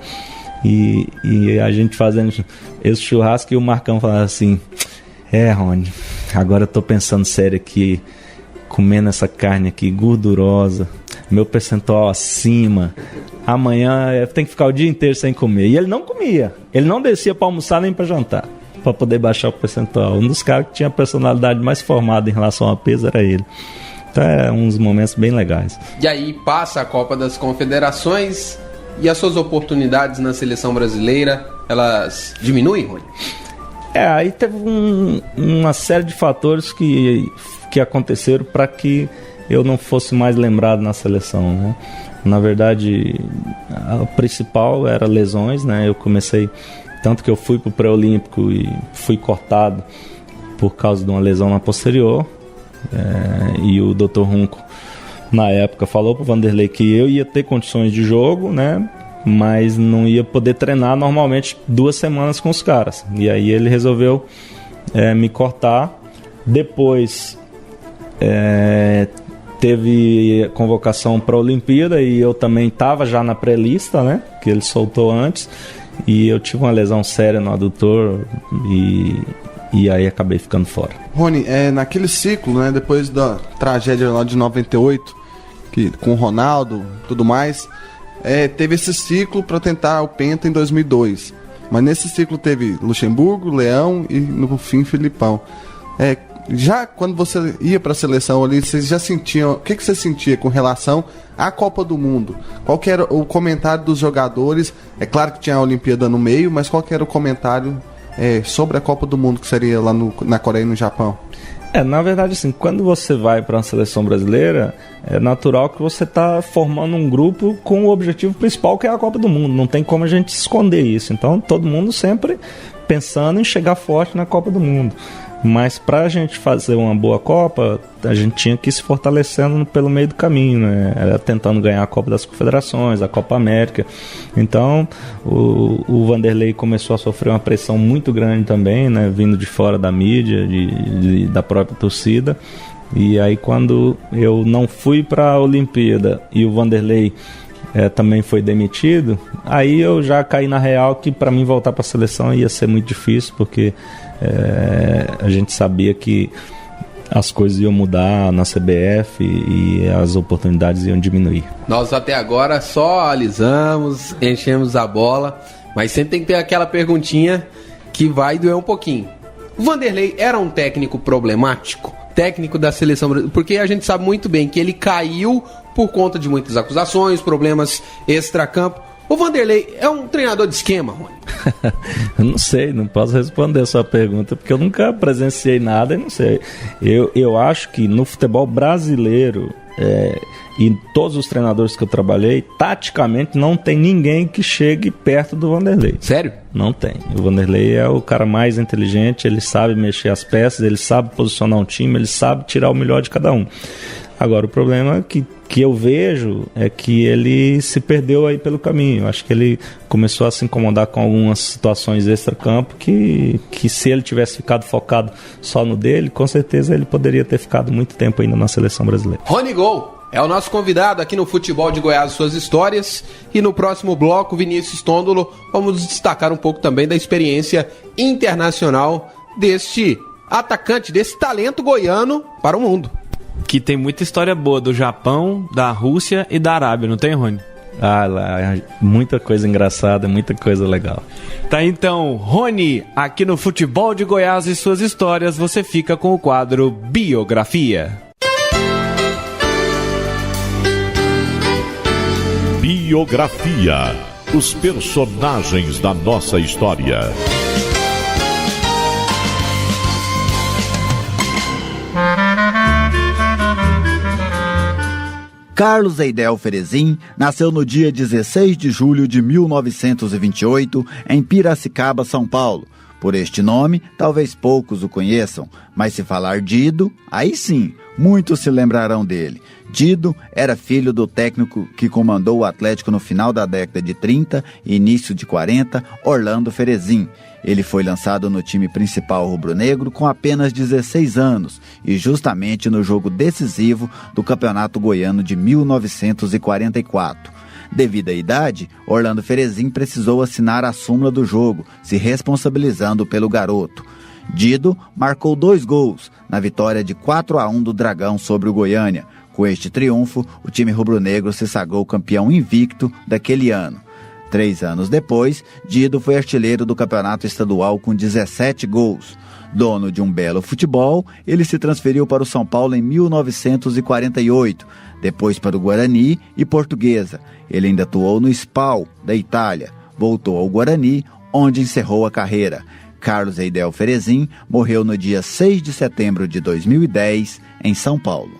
E a gente fazendo esse churrasco e o Marcão falava assim, Rony, agora eu tô pensando sério aqui, comendo essa carne aqui gordurosa, meu percentual acima, amanhã eu tenho que ficar o dia inteiro sem comer. E ele não comia, ele não descia pra almoçar nem pra jantar, para poder baixar o percentual. Um dos caras que tinha a personalidade mais formada em relação ao peso era ele. Então é uns momentos bem legais. E aí passa a Copa das Confederações e as suas oportunidades na seleção brasileira, elas diminuem, Rony? Aí teve uma série de fatores que aconteceram para que eu não fosse mais lembrado na seleção, né? Na verdade, a principal era lesões, né? Eu comecei... Tanto que eu fui pro pré-olímpico e fui cortado por causa de uma lesão na posterior. E o Dr. Runco, na época, falou pro Vanderlei que eu ia ter condições de jogo, né? Mas não ia poder treinar normalmente 2 semanas com os caras. E aí ele resolveu me cortar. Depois teve convocação para a Olimpíada e eu também estava já na pré-lista, né? Que ele soltou antes. E eu tive uma lesão séria no adutor e aí acabei ficando fora. Rony, naquele ciclo, né, depois da tragédia lá de 98, com o Ronaldo e tudo mais, teve esse ciclo para tentar o Penta em 2002. Mas nesse ciclo teve Luxemburgo, Leão e no fim Filipão. Já quando você ia para a seleção ali, vocês já sentiam... O que você sentia com relação à Copa do Mundo? Qual que era o comentário dos jogadores? É claro que tinha a Olimpíada no meio, mas qual que era o comentário sobre a Copa do Mundo que seria lá na Coreia e no Japão? Na verdade, assim, quando você vai para uma seleção brasileira, é natural que você está formando um grupo com o objetivo principal, que é a Copa do Mundo. Não tem como a gente esconder isso. Então, todo mundo sempre pensando em chegar forte na Copa do Mundo. Mas para a gente fazer uma boa Copa, a gente tinha que ir se fortalecendo pelo meio do caminho, né? Era tentando ganhar a Copa das Confederações, a Copa América. Então, o Vanderlei começou a sofrer uma pressão muito grande também, né? Vindo de fora da mídia, da própria torcida. E aí, quando eu não fui para a Olimpíada e o Vanderlei também foi demitido, aí eu já caí na real que para mim voltar para a seleção ia ser muito difícil, porque a gente sabia que as coisas iam mudar na CBF e as oportunidades iam diminuir. Nós até agora só alisamos, enchemos a bola, mas sempre tem que ter aquela perguntinha que vai doer um pouquinho. O Vanderlei era um técnico problemático? Técnico da seleção brasileira? Porque a gente sabe muito bem que ele caiu por conta de muitas acusações, problemas extracampo. O Vanderlei é um treinador de esquema, Rony? Eu não sei, não posso responder a sua pergunta, porque eu nunca presenciei nada e não sei. Eu acho que no futebol brasileiro, e todos os treinadores que eu trabalhei, taticamente não tem ninguém que chegue perto do Vanderlei. Sério? Não tem. O Vanderlei é o cara mais inteligente, ele sabe mexer as peças, ele sabe posicionar um time, ele sabe tirar o melhor de cada um. Agora, o problema que eu vejo é que ele se perdeu aí pelo caminho. Eu acho que ele começou a se incomodar com algumas situações extra-campo que se ele tivesse ficado focado só no dele, com certeza ele poderia ter ficado muito tempo ainda na seleção brasileira. Rony Gol é o nosso convidado aqui no Futebol de Goiás, suas histórias. E no próximo bloco, Vinícius Tondolo, vamos destacar um pouco também da experiência internacional deste atacante, desse talento goiano para o mundo. Que tem muita história boa do Japão, da Rússia e da Arábia, não tem, Rony? Lá, muita coisa engraçada, muita coisa legal. Tá, então, Rony, aqui no Futebol de Goiás e suas histórias, você fica com o quadro Biografia. Biografia. Os personagens da nossa história. Carlos Eidel Ferezin nasceu no dia 16 de julho de 1928 em Piracicaba, São Paulo. Por este nome, talvez poucos o conheçam, mas se falar Dido, aí sim, muitos se lembrarão dele. Dido era filho do técnico que comandou o Atlético no final da década de 30 e início de 40, Orlando Ferezin. Ele foi lançado no time principal rubro-negro com apenas 16 anos e justamente no jogo decisivo do Campeonato Goiano de 1944. Devido à idade, Orlando Ferezin precisou assinar a súmula do jogo, se responsabilizando pelo garoto. Dido marcou 2 gols na vitória de 4-1 do Dragão sobre o Goiânia. Com este triunfo, o time rubro-negro se sagrou campeão invicto daquele ano. 3 anos depois, Dido foi artilheiro do campeonato estadual com 17 gols. Dono de um belo futebol, ele se transferiu para o São Paulo em 1948, depois para o Guarani e Portuguesa. Ele ainda atuou no Spal, da Itália. Voltou ao Guarani, onde encerrou a carreira. Carlos Eidel Ferezin morreu no dia 6 de setembro de 2010, em São Paulo.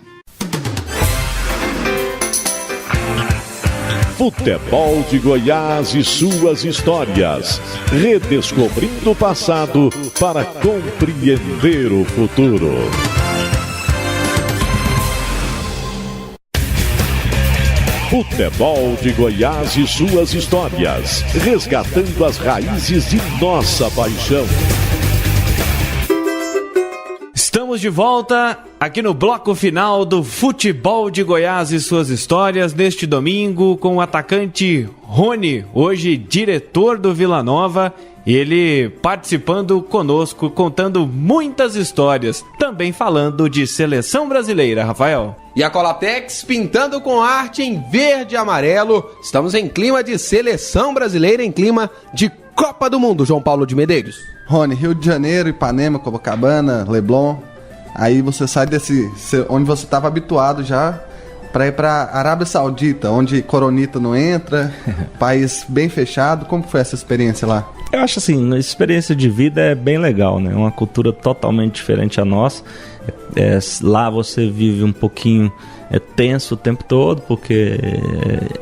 Futebol de Goiás e suas histórias. Redescobrindo o passado para compreender o futuro. Futebol de Goiás e suas histórias. Resgatando as raízes de nossa paixão. Estamos de volta aqui no bloco final do Futebol de Goiás e suas histórias, neste domingo, com o atacante Rony, hoje diretor do Vila Nova, Ele participando conosco, contando muitas histórias, também falando de seleção brasileira, Rafael. E a Colatex pintando com arte em verde e amarelo. Estamos em clima de seleção brasileira, em clima de Copa do Mundo, João Paulo de Medeiros. Rony, Rio de Janeiro, Ipanema, Copacabana, Leblon. Aí você sai onde você estava habituado já para ir para Arábia Saudita, onde coronita não entra, país bem fechado. Como foi essa experiência lá? Eu acho assim, a experiência de vida é bem legal, né? É uma cultura totalmente diferente à nossa. Lá você vive um pouquinho tenso o tempo todo, porque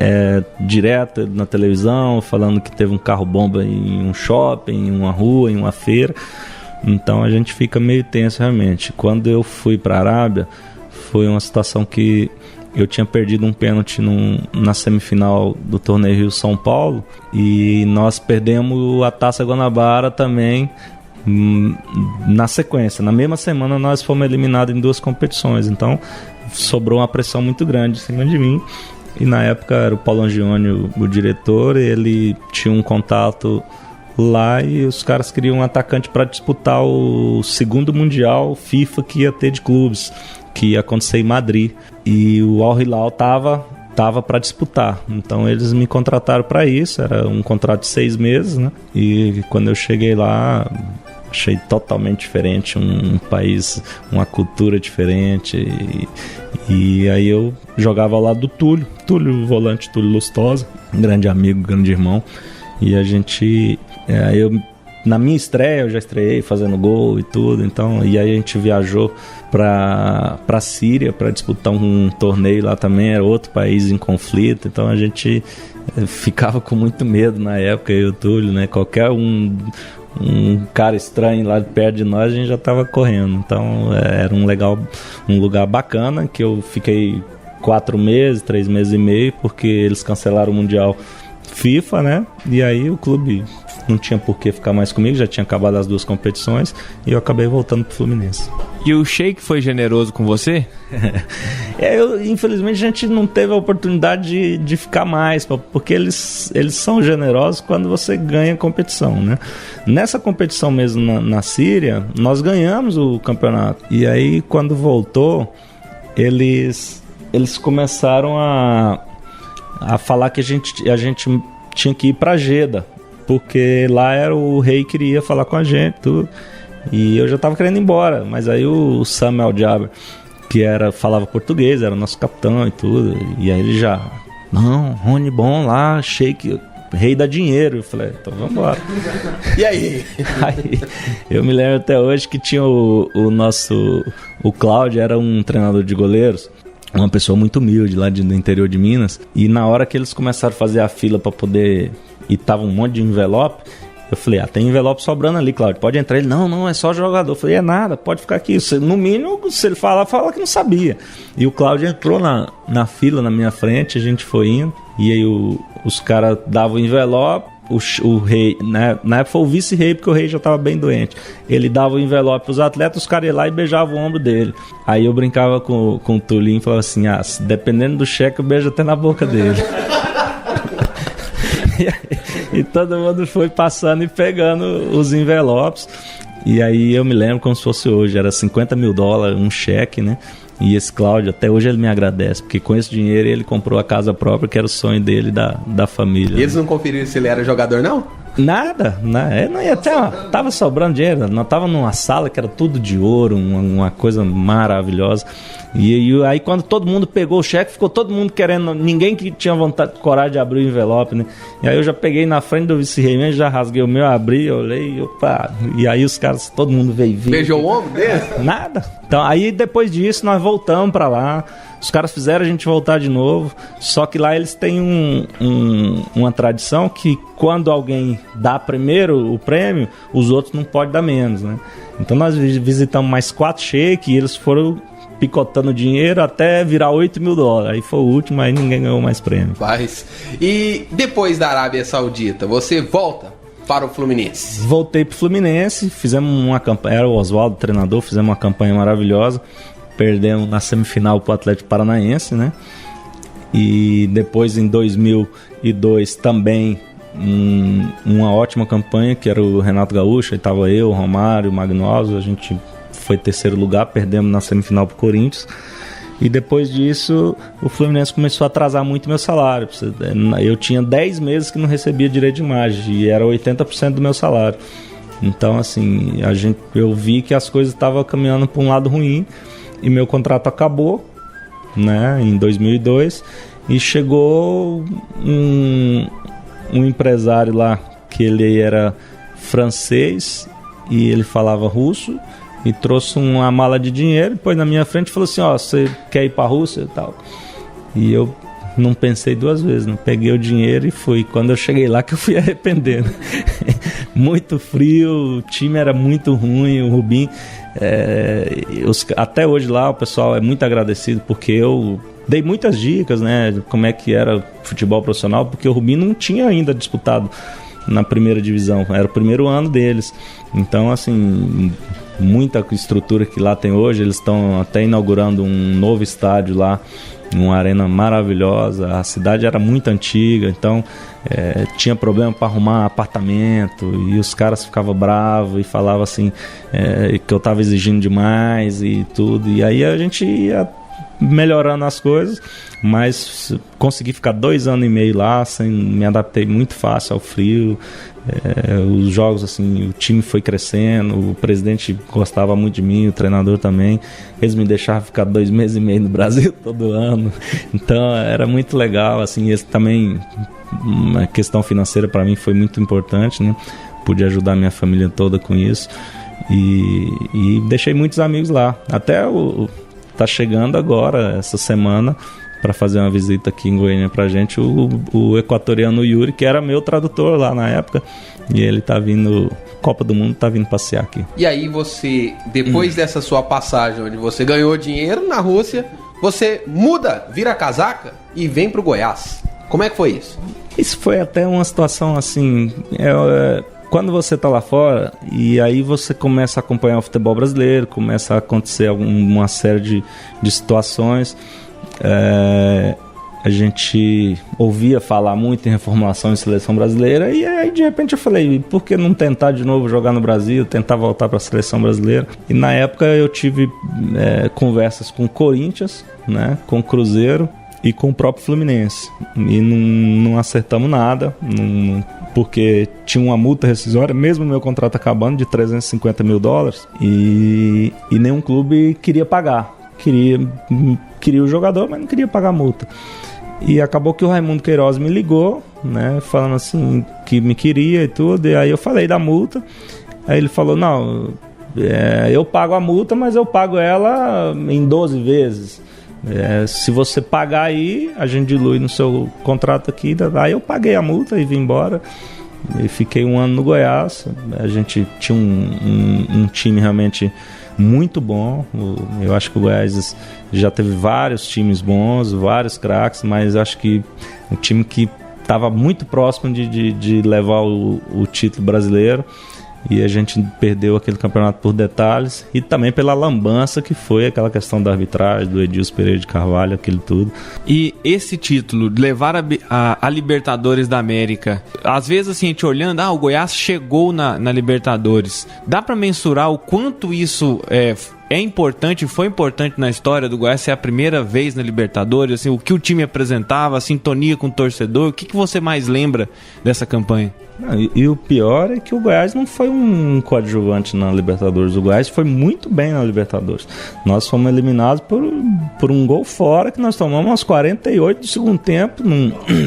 é direto na televisão, falando que teve um carro-bomba em um shopping, em uma rua, em uma feira. Então a gente fica meio tenso realmente. Quando eu fui para a Arábia, foi uma situação que eu tinha perdido um pênalti na semifinal do torneio Rio-São Paulo, e nós perdemos a Taça Guanabara também na sequência. Na mesma semana nós fomos eliminados em 2 competições, então sobrou uma pressão muito grande em cima de mim. E na época era o Paulo Angione o diretor, ele tinha um contato lá e os caras queriam um atacante para disputar o segundo Mundial FIFA que ia ter de clubes, que ia acontecer em Madrid, e o Al Hilal tava para disputar. Então eles me contrataram para isso. Era um contrato de 6 meses, né? E quando eu cheguei lá, achei totalmente diferente, um país, uma cultura diferente. E aí eu jogava ao lado do Túlio, volante Túlio Lustosa, um grande amigo, grande irmão. E a gente, na minha estreia, eu já estreiei fazendo gol e tudo. Então, e aí a gente viajou para Síria para disputar um torneio lá também. Era outro país em conflito. Então a gente ficava com muito medo na época, eu e o Túlio, né? Qualquer um cara estranho lá perto de nós, a gente já estava correndo. Então era um lugar bacana, que eu fiquei 3 meses e meio, porque eles cancelaram o Mundial FIFA, né? E aí o clube não tinha por que ficar mais comigo, já tinha acabado as 2 competições, e eu acabei voltando pro Fluminense. E o Sheik foi generoso com você? Infelizmente a gente não teve a oportunidade de ficar mais, porque eles são generosos quando você ganha competição, né? Nessa competição mesmo na Síria, nós ganhamos o campeonato. E aí quando voltou, eles começaram a falar que a gente tinha que ir para Jeddah, porque lá era o rei que queria falar com a gente, tudo. E eu já estava querendo ir embora, mas aí o Samuel Jaber, que falava português, era nosso capitão e tudo, e aí ele já, não, Rony bom lá, Sheik, rei dá dinheiro. Eu falei, então vamos embora. E aí? Aí eu me lembro até hoje que tinha o Cláudio, era um treinador de goleiros, uma pessoa muito humilde lá do interior de Minas, e na hora que eles começaram a fazer a fila para poder, e tava um monte de envelope, eu falei, tem envelope sobrando ali, Cláudio, pode entrar. Ele, não, é só jogador. Eu falei, é nada, pode ficar aqui. No mínimo, se ele fala que não sabia. E o Cláudio entrou na fila, na minha frente, a gente foi indo, e aí os caras davam o envelope, o rei, né, na época foi o vice-rei, porque o rei já estava bem doente. Ele dava o envelope para os atletas, os caras iam lá e beijavam o ombro dele. Aí eu brincava com o Tulinho e falava assim, dependendo do cheque, eu beijo até na boca dele. E todo mundo foi passando e pegando os envelopes. E aí eu me lembro como se fosse hoje, era $50 mil, um cheque, né? E esse Cláudio, até hoje ele me agradece, porque com esse dinheiro ele comprou a casa própria, que era o sonho dele, da família. E eles não conferiram se ele era jogador, não? Nada, não ia até, tava sobrando dinheiro, nós tava numa sala que era tudo de ouro, uma coisa maravilhosa. E aí quando todo mundo pegou o cheque, ficou todo mundo querendo, ninguém que tinha vontade, coragem de abrir o envelope, né? E aí eu já peguei na frente do vice-rei, já rasguei o meu, abri, olhei, opa, e aí os caras, todo mundo veio. Beijou o ombro dele? Nada. Então aí depois disso nós voltamos pra lá. Os caras fizeram a gente voltar de novo, só que lá eles têm uma tradição que quando alguém dá primeiro o prêmio, os outros não podem dar menos, né? Então nós visitamos mais 4 sheiks e eles foram picotando dinheiro até virar $8 mil. Aí foi o último, aí ninguém ganhou mais prêmio. E depois da Arábia Saudita, você volta para o Fluminense? Voltei para o Fluminense, fizemos uma campanha, era o Oswaldo, treinador, fizemos uma campanha maravilhosa. Perdemos na semifinal para o Atlético Paranaense, né? E depois em 2002 também uma ótima campanha, que era o Renato Gaúcho, aí estava eu, o Romário, o Magnósio, a gente foi terceiro lugar, perdemos na semifinal pro Corinthians. E depois disso, o Fluminense começou a atrasar muito meu salário. Eu tinha 10 meses que não recebia direito de imagem, e era 80% do meu salário. Então, assim, eu vi que as coisas estavam caminhando para um lado ruim, e meu contrato acabou, né, em 2002, e chegou um empresário lá, que ele era francês, e ele falava russo, e trouxe uma mala de dinheiro, pôs na minha frente e falou assim, você quer ir pra Rússia e tal. E eu não pensei duas vezes, não peguei o dinheiro e fui. Quando eu cheguei lá que eu fui arrependendo. Muito frio, o time era muito ruim, o Rubinho... até hoje lá o pessoal é muito agradecido, porque eu dei muitas dicas, né, como é que era futebol profissional, porque o Rubinho não tinha ainda disputado na primeira divisão, era o primeiro ano deles. Então, assim... muita estrutura que lá tem hoje, eles estão até inaugurando um novo estádio lá, uma arena maravilhosa. A cidade era muito antiga, então tinha problema para arrumar apartamento, e os caras ficavam bravos e falavam assim, que eu estava exigindo demais e tudo, e aí a gente ia melhorando as coisas, mas consegui ficar 2 anos e meio lá, me adaptei muito fácil ao frio. Os jogos, assim, o time foi crescendo, o presidente gostava muito de mim, o treinador também, eles me deixavam ficar 2 meses e meio no Brasil todo ano, então era muito legal, assim. Esse também, a questão financeira para mim foi muito importante, né? Pude ajudar minha família toda com isso, e deixei muitos amigos lá, até tá chegando agora, essa semana, para fazer uma visita aqui em Goiânia pra gente, o equatoriano Yuri, que era meu tradutor lá na época, e ele tá vindo, Copa do Mundo, tá vindo passear aqui. E aí você, depois dessa sua passagem, onde você ganhou dinheiro na Rússia, você muda, vira casaca e vem pro Goiás. Como é que foi isso? Isso foi até uma situação assim, quando você tá lá fora, e aí você começa a acompanhar o futebol brasileiro, começa a acontecer uma série de situações. A gente ouvia falar muito em reformulação em seleção brasileira, e aí de repente eu falei, por que não tentar de novo jogar no Brasil, tentar voltar para a seleção brasileira? E na época eu tive conversas com o Corinthians, né, com o Cruzeiro e com o próprio Fluminense, e não acertamos nada, porque tinha uma multa rescisória, mesmo meu contrato acabando, de $350 mil, e nenhum clube queria pagar. Queria o jogador, mas não queria pagar a multa. E acabou que o Raimundo Queiroz me ligou, né, falando assim, que me queria e tudo, e aí eu falei da multa. Aí ele falou, não, eu pago a multa, mas eu pago ela em 12 vezes. Se você pagar aí, a gente dilui no seu contrato aqui. Aí eu paguei a multa e vim embora. E fiquei 1 ano no Goiás. A gente tinha um time realmente muito bom. Eu acho que o Goiás já teve vários times bons, vários craques, mas acho que um time que estava muito próximo de levar o título brasileiro, e a gente perdeu aquele campeonato por detalhes, e também pela lambança que foi aquela questão da arbitragem, do Edilson Pereira de Carvalho, aquilo tudo. E esse título, de levar a Libertadores da América, às vezes assim, a gente olhando, o Goiás chegou na Libertadores, dá para mensurar o quanto isso é importante, foi importante na história do Goiás ser a primeira vez na Libertadores, assim, o que o time apresentava, a sintonia com o torcedor, o que você mais lembra dessa campanha? E o pior é que o Goiás não foi um coadjuvante na Libertadores, o Goiás foi muito bem na Libertadores. Nós fomos eliminados por um gol fora, que nós tomamos aos 48 do segundo tempo,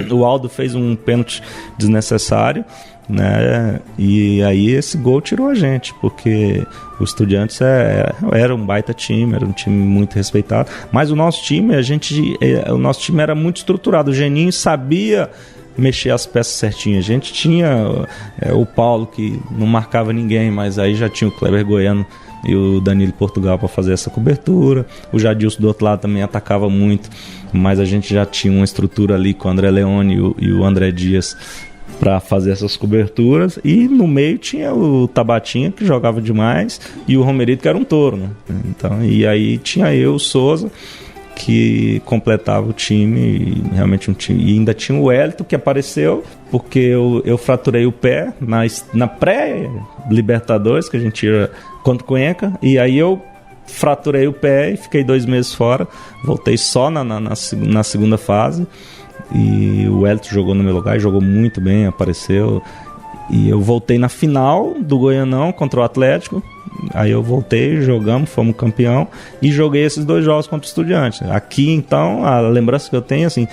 o Aldo fez um pênalti desnecessário, né? E aí esse gol tirou a gente, porque o Estudiantes era um baita time, era um time muito respeitado, mas o nosso time era muito estruturado. O Geninho sabia mexer as peças certinho. A gente tinha o Paulo, que não marcava ninguém, mas aí já tinha o Kleber Goiano e o Danilo Portugal para fazer essa cobertura. O Jadilson do outro lado também atacava muito, mas a gente já tinha uma estrutura ali com o André Leone e o André Dias para fazer essas coberturas, e no meio tinha o Tabatinha, que jogava demais, e o Romerito, que era um touro, né? Então, e aí tinha eu, o Souza, que completava o time, e realmente um time. E ainda tinha o Wellington que apareceu, porque eu fraturei o pé na pré-Libertadores, que a gente ia contra o Cuenca, e aí eu fraturei o pé e fiquei 2 meses fora, voltei só na segunda fase, e o Wellington jogou no meu lugar, jogou muito bem, apareceu, e eu voltei na final do Goianão contra o Atlético. Aí eu voltei, jogamos, fomos campeão e joguei esses 2 jogos contra o Estudiantes. Aqui, então, a lembrança que eu tenho, assim,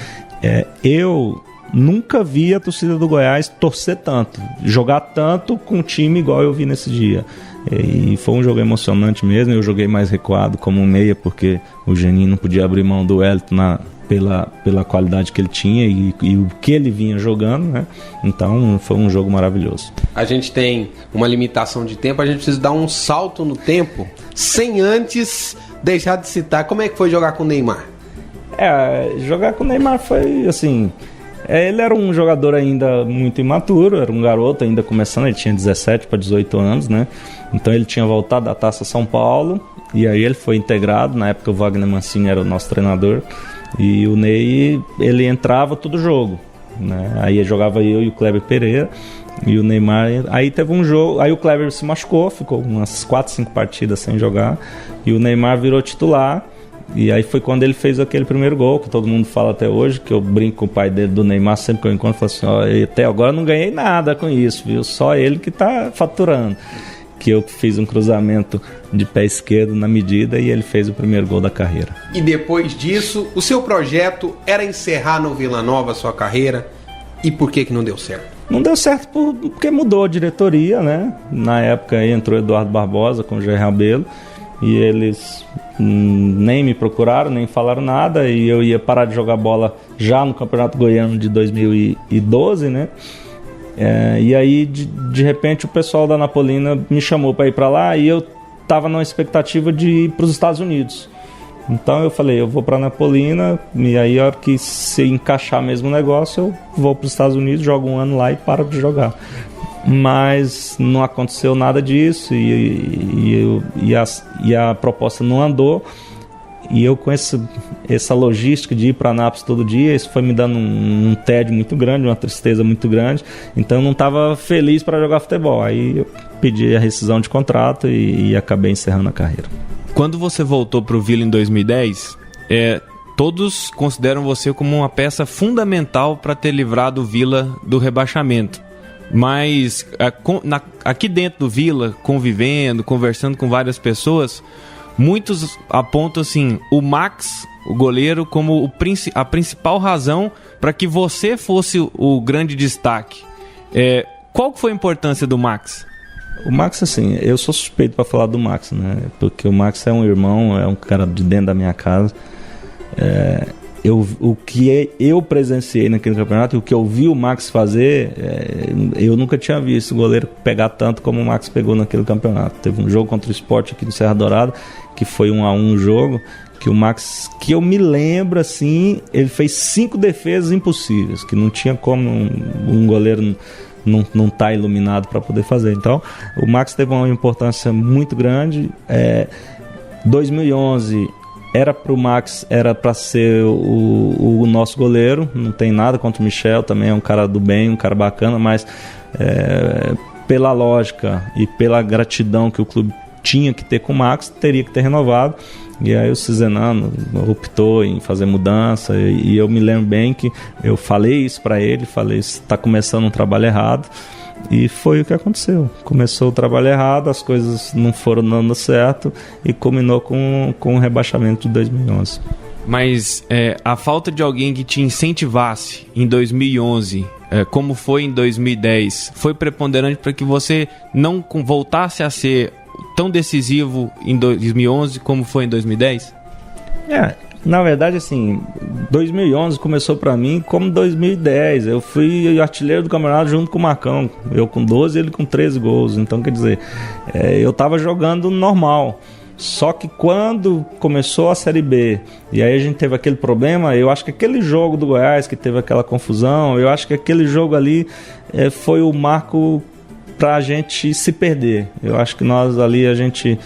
eu nunca vi a torcida do Goiás torcer tanto, jogar tanto com um time igual eu vi nesse dia. E foi um jogo emocionante mesmo. Eu joguei mais recuado como meia, porque o Geninho não podia abrir mão do Wellington pela qualidade que ele tinha e o que ele vinha jogando, né? Então foi um jogo maravilhoso. A gente tem uma limitação de tempo, a gente precisa dar um salto no tempo, sem antes deixar de citar como é que foi jogar com o Neymar. Jogar com o Neymar foi assim... ele era um jogador ainda muito imaturo, era um garoto ainda começando, ele tinha 17 para 18 anos, né? Então ele tinha voltado da Taça São Paulo, e aí ele foi integrado. Na época o Wagner Mancini era o nosso treinador, e o Ney, ele entrava todo jogo, né? Aí jogava eu e o Kleber Pereira, e o Neymar, aí teve um jogo, aí o Kleber se machucou, ficou umas 4, 5 partidas sem jogar, e o Neymar virou titular. E aí foi quando ele fez aquele primeiro gol, que todo mundo fala até hoje, que eu brinco com o pai dele, do Neymar, sempre que eu encontro, falo assim, até agora eu não ganhei nada com isso, viu? Só ele que tá faturando. Que eu fiz um cruzamento de pé esquerdo na medida e ele fez o primeiro gol da carreira. E depois disso, o seu projeto era encerrar no Vila Nova a sua carreira, e por que não deu certo? Não deu certo porque mudou a diretoria, né? Na época aí entrou Eduardo Barbosa com o Jair Rabelo, e eles nem me procuraram, nem falaram nada, e eu ia parar de jogar bola já no Campeonato Goiano de 2012, né? E aí de repente o pessoal da Napolina me chamou para ir para lá, e eu estava na expectativa de ir para os Estados Unidos. Então eu falei, eu vou para Napolina, e aí a hora que se encaixar mesmo o negócio, eu vou para os Estados Unidos, jogo 1 ano lá e paro de jogar. Mas não aconteceu nada disso, e a proposta não andou, e eu com essa logística de ir para Anápolis todo dia, isso foi me dando um tédio muito grande, uma tristeza muito grande, então eu não estava feliz para jogar futebol. Aí eu pedi a rescisão de contrato e acabei encerrando a carreira. Quando você voltou para o Vila em 2010, todos consideram você como uma peça fundamental para ter livrado o Vila do rebaixamento. Mas aqui dentro do Vila, convivendo, conversando com várias pessoas, muitos apontam assim, o Max, o goleiro, como a principal razão para que você fosse o grande destaque. Qual foi a importância do Max? O Max, assim, eu sou suspeito para falar do Max, né? Porque o Max é um irmão, é um cara de dentro da minha casa. O que eu presenciei naquele campeonato, o que eu vi o Max fazer, eu nunca tinha visto o goleiro pegar tanto como o Max pegou naquele campeonato. Teve um jogo contra o Sport aqui no Serra Dourada, que foi 1-1 o jogo, que o Max, que eu me lembro assim, ele fez 5 defesas impossíveis, que não tinha como um goleiro não tá iluminado para poder fazer. Então o Max teve uma importância muito grande. 2011 era para o Max, era para ser o nosso goleiro. Não tem nada contra o Michel, também é um cara do bem, um cara bacana, mas pela lógica e pela gratidão que o clube tinha que ter com o Max, teria que ter renovado. E aí o Cizenano optou em fazer mudança, e eu me lembro bem que eu falei isso para ele, está começando um trabalho errado, e foi o que aconteceu. Começou o trabalho errado, as coisas não foram dando certo, e culminou com o rebaixamento de 2011. Mas a falta de alguém que te incentivasse em 2011, como foi em 2010, foi preponderante para que você não voltasse a ser tão decisivo em 2011 como foi em 2010? Na verdade, assim, 2011 começou pra mim como 2010. Eu fui artilheiro do campeonato junto com o Marcão. Eu com 12, ele com 13 gols. Então, quer dizer, eu tava jogando normal. Só que quando começou a Série B, e aí a gente teve aquele problema, eu acho que aquele jogo do Goiás que teve aquela confusão, eu acho que aquele jogo ali foi o marco pra gente se perder. Eu acho que nós ali, a gente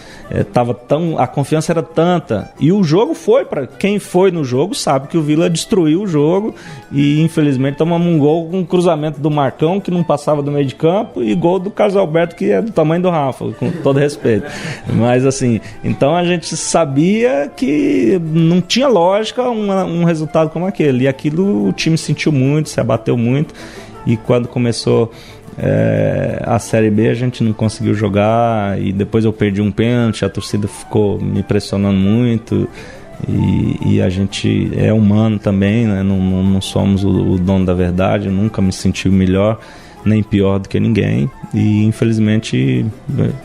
a confiança era tanta, e o jogo foi para quem foi no jogo sabe que o Vila destruiu o jogo, e infelizmente tomamos um gol com um cruzamento do Marcão que não passava do meio de campo, e gol do Carlos Alberto que é do tamanho do Rafa, com todo respeito. Mas assim, então a gente sabia que não tinha lógica um resultado como aquele, e aquilo o time sentiu muito, se abateu muito, e quando começou a Série B a gente não conseguiu jogar, e depois eu perdi um pênalti, a torcida ficou me pressionando muito, e a gente é humano também, né? Não somos o dono da verdade, eu nunca me senti melhor nem pior do que ninguém, e infelizmente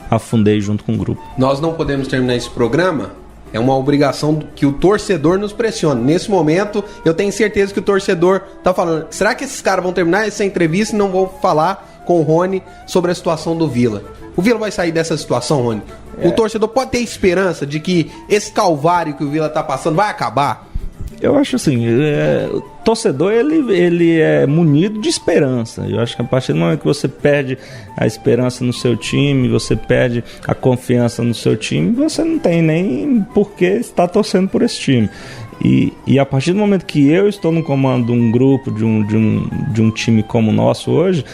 afundei junto com o grupo. Nós não podemos terminar esse programa, é uma obrigação que o torcedor nos pressione. Nesse momento, eu tenho certeza que o torcedor tá falando, será que esses caras vão terminar essa entrevista e não vão falar com o Rony sobre a situação do Vila? O Vila vai sair dessa situação, Rony? O torcedor pode ter esperança de que esse calvário que o Vila tá passando vai acabar? Eu acho assim, o torcedor ele é munido de esperança. Eu acho que a partir do momento que você perde a esperança no seu time, você perde a confiança no seu time, você não tem nem por que estar torcendo por esse time. E a partir do momento que eu estou no comando de um grupo, de um time como o nosso hoje,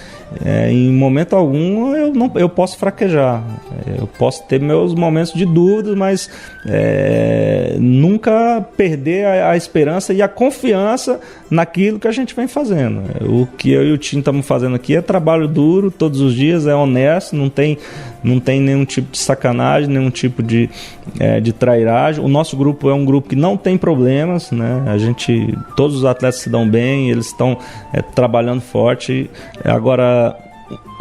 em momento algum eu posso fraquejar. Eu posso ter meus momentos de dúvida, mas nunca perder a esperança e a confiança naquilo que a gente vem fazendo. O que eu e o time estamos fazendo aqui é trabalho duro todos os dias, é honesto, não tem nenhum tipo de sacanagem, nenhum tipo de trairagem. O nosso grupo é um grupo que não tem problemas, né? Todos os atletas se dão bem, eles estão trabalhando forte. Agora,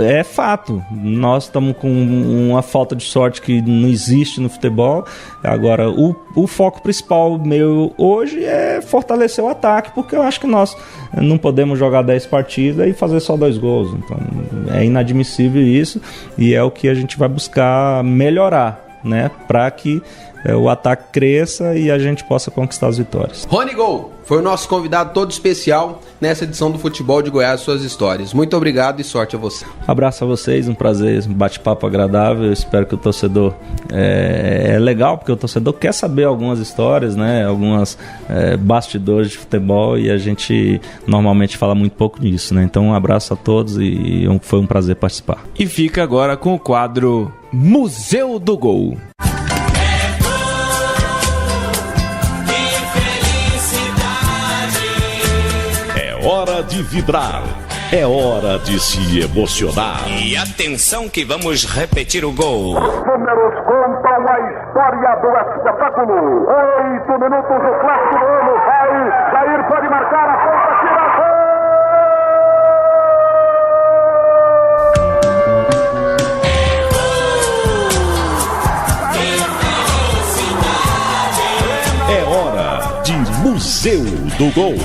é fato, nós estamos com uma falta de sorte que não existe no futebol. Agora, o foco principal meu hoje é fortalecer o ataque, porque eu acho que nós não podemos jogar 10 partidas e fazer só 2 gols. Então, é inadmissível isso, e é o que a gente vai buscar melhorar, né, para que o ataque cresça e a gente possa conquistar as vitórias. Rony Gol foi o nosso convidado todo especial nessa edição do Futebol de Goiás, suas histórias. Muito obrigado e sorte a você. Abraço a vocês, um prazer, um bate-papo agradável. Eu espero que o torcedor é legal, porque o torcedor quer saber algumas histórias, né, algumas bastidores de futebol, e a gente normalmente fala muito pouco disso, né? Então um abraço a todos e foi um prazer participar. E fica agora com o quadro Museu do Gol. Hora de vibrar, é hora de se emocionar. E atenção que vamos repetir o gol. Números contam a história do espetáculo. 8 minutos do clássico do ano. Vai, Jair pode marcar a ponta, tira a É hora de Museu do Gol.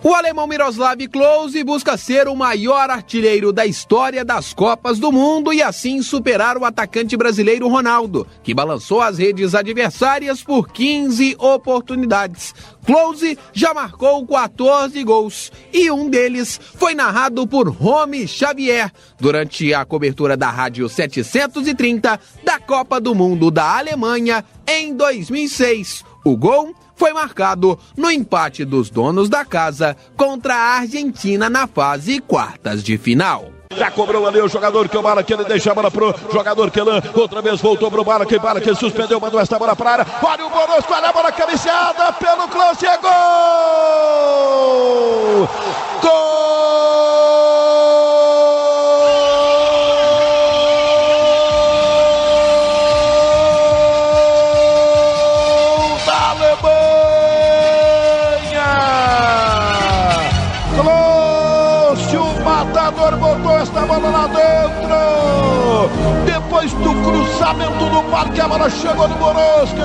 O alemão Miroslav Klose busca ser o maior artilheiro da história das Copas do Mundo e assim superar o atacante brasileiro Ronaldo, que balançou as redes adversárias por 15 oportunidades. Klose já marcou 14 gols e um deles foi narrado por Romy Xavier durante a cobertura da Rádio 730 da Copa do Mundo da Alemanha em 2006. O gol foi marcado no empate dos donos da casa contra a Argentina na fase quartas de final. Já cobrou ali o jogador que o Bala, que ele deixa a bola pro jogador Kelan, outra vez voltou pro Bala, que suspendeu, mandou esta bola para a área. Olha o Borosco, olha a bola acariciada pelo Klose, é gol! Gol! Botou esta bola lá dentro. Depois depois do cruzamento do parque, a bola chegou no Boroski.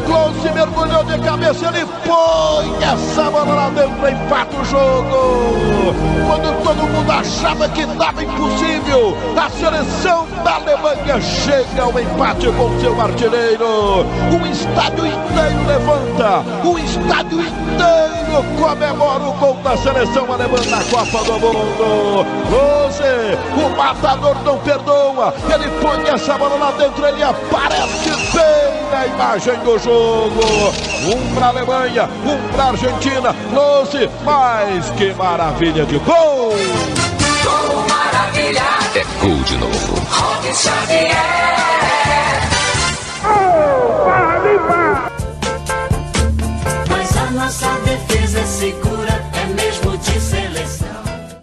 Close mergulhou de cabeça, ele põe essa bola lá dentro, empata o jogo. Quando todo mundo achava que estava impossível, a seleção da Alemanha chega ao empate com seu artilheiro. O estádio inteiro levanta, o estádio inteiro comemora o gol da seleção alemã na Copa do Mundo. Close, o matador não perdoa, ele põe essa bola lá dentro, ele aparece bem na imagem do jogo. Um para a Alemanha, um para a Argentina. Close, mas que maravilha de gol! Gol maravilha! É gol de novo. Robin Xavier! Mas a nossa defesa é segura, é mesmo de seleção.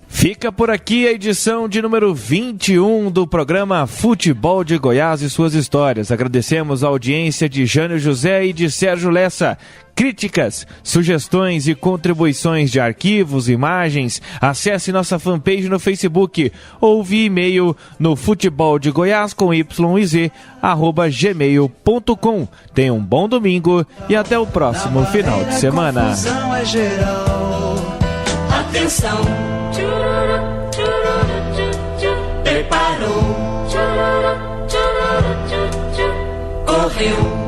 Fica por aqui a edição de número 21 do programa Futebol de Goiás e suas histórias. Agradecemos a audiência de Jânio José e de Sérgio Lessa. Críticas, sugestões e contribuições de arquivos, imagens, acesse nossa fanpage no Facebook ou via e-mail no futeboldegoias@gmail.com. Tenha um bom domingo e até o próximo final de semana. É geral. Atenção. Preparou. Correu.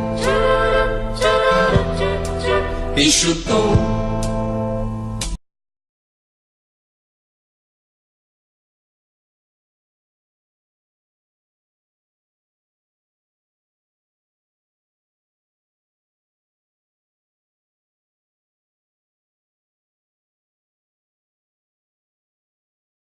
E chutou.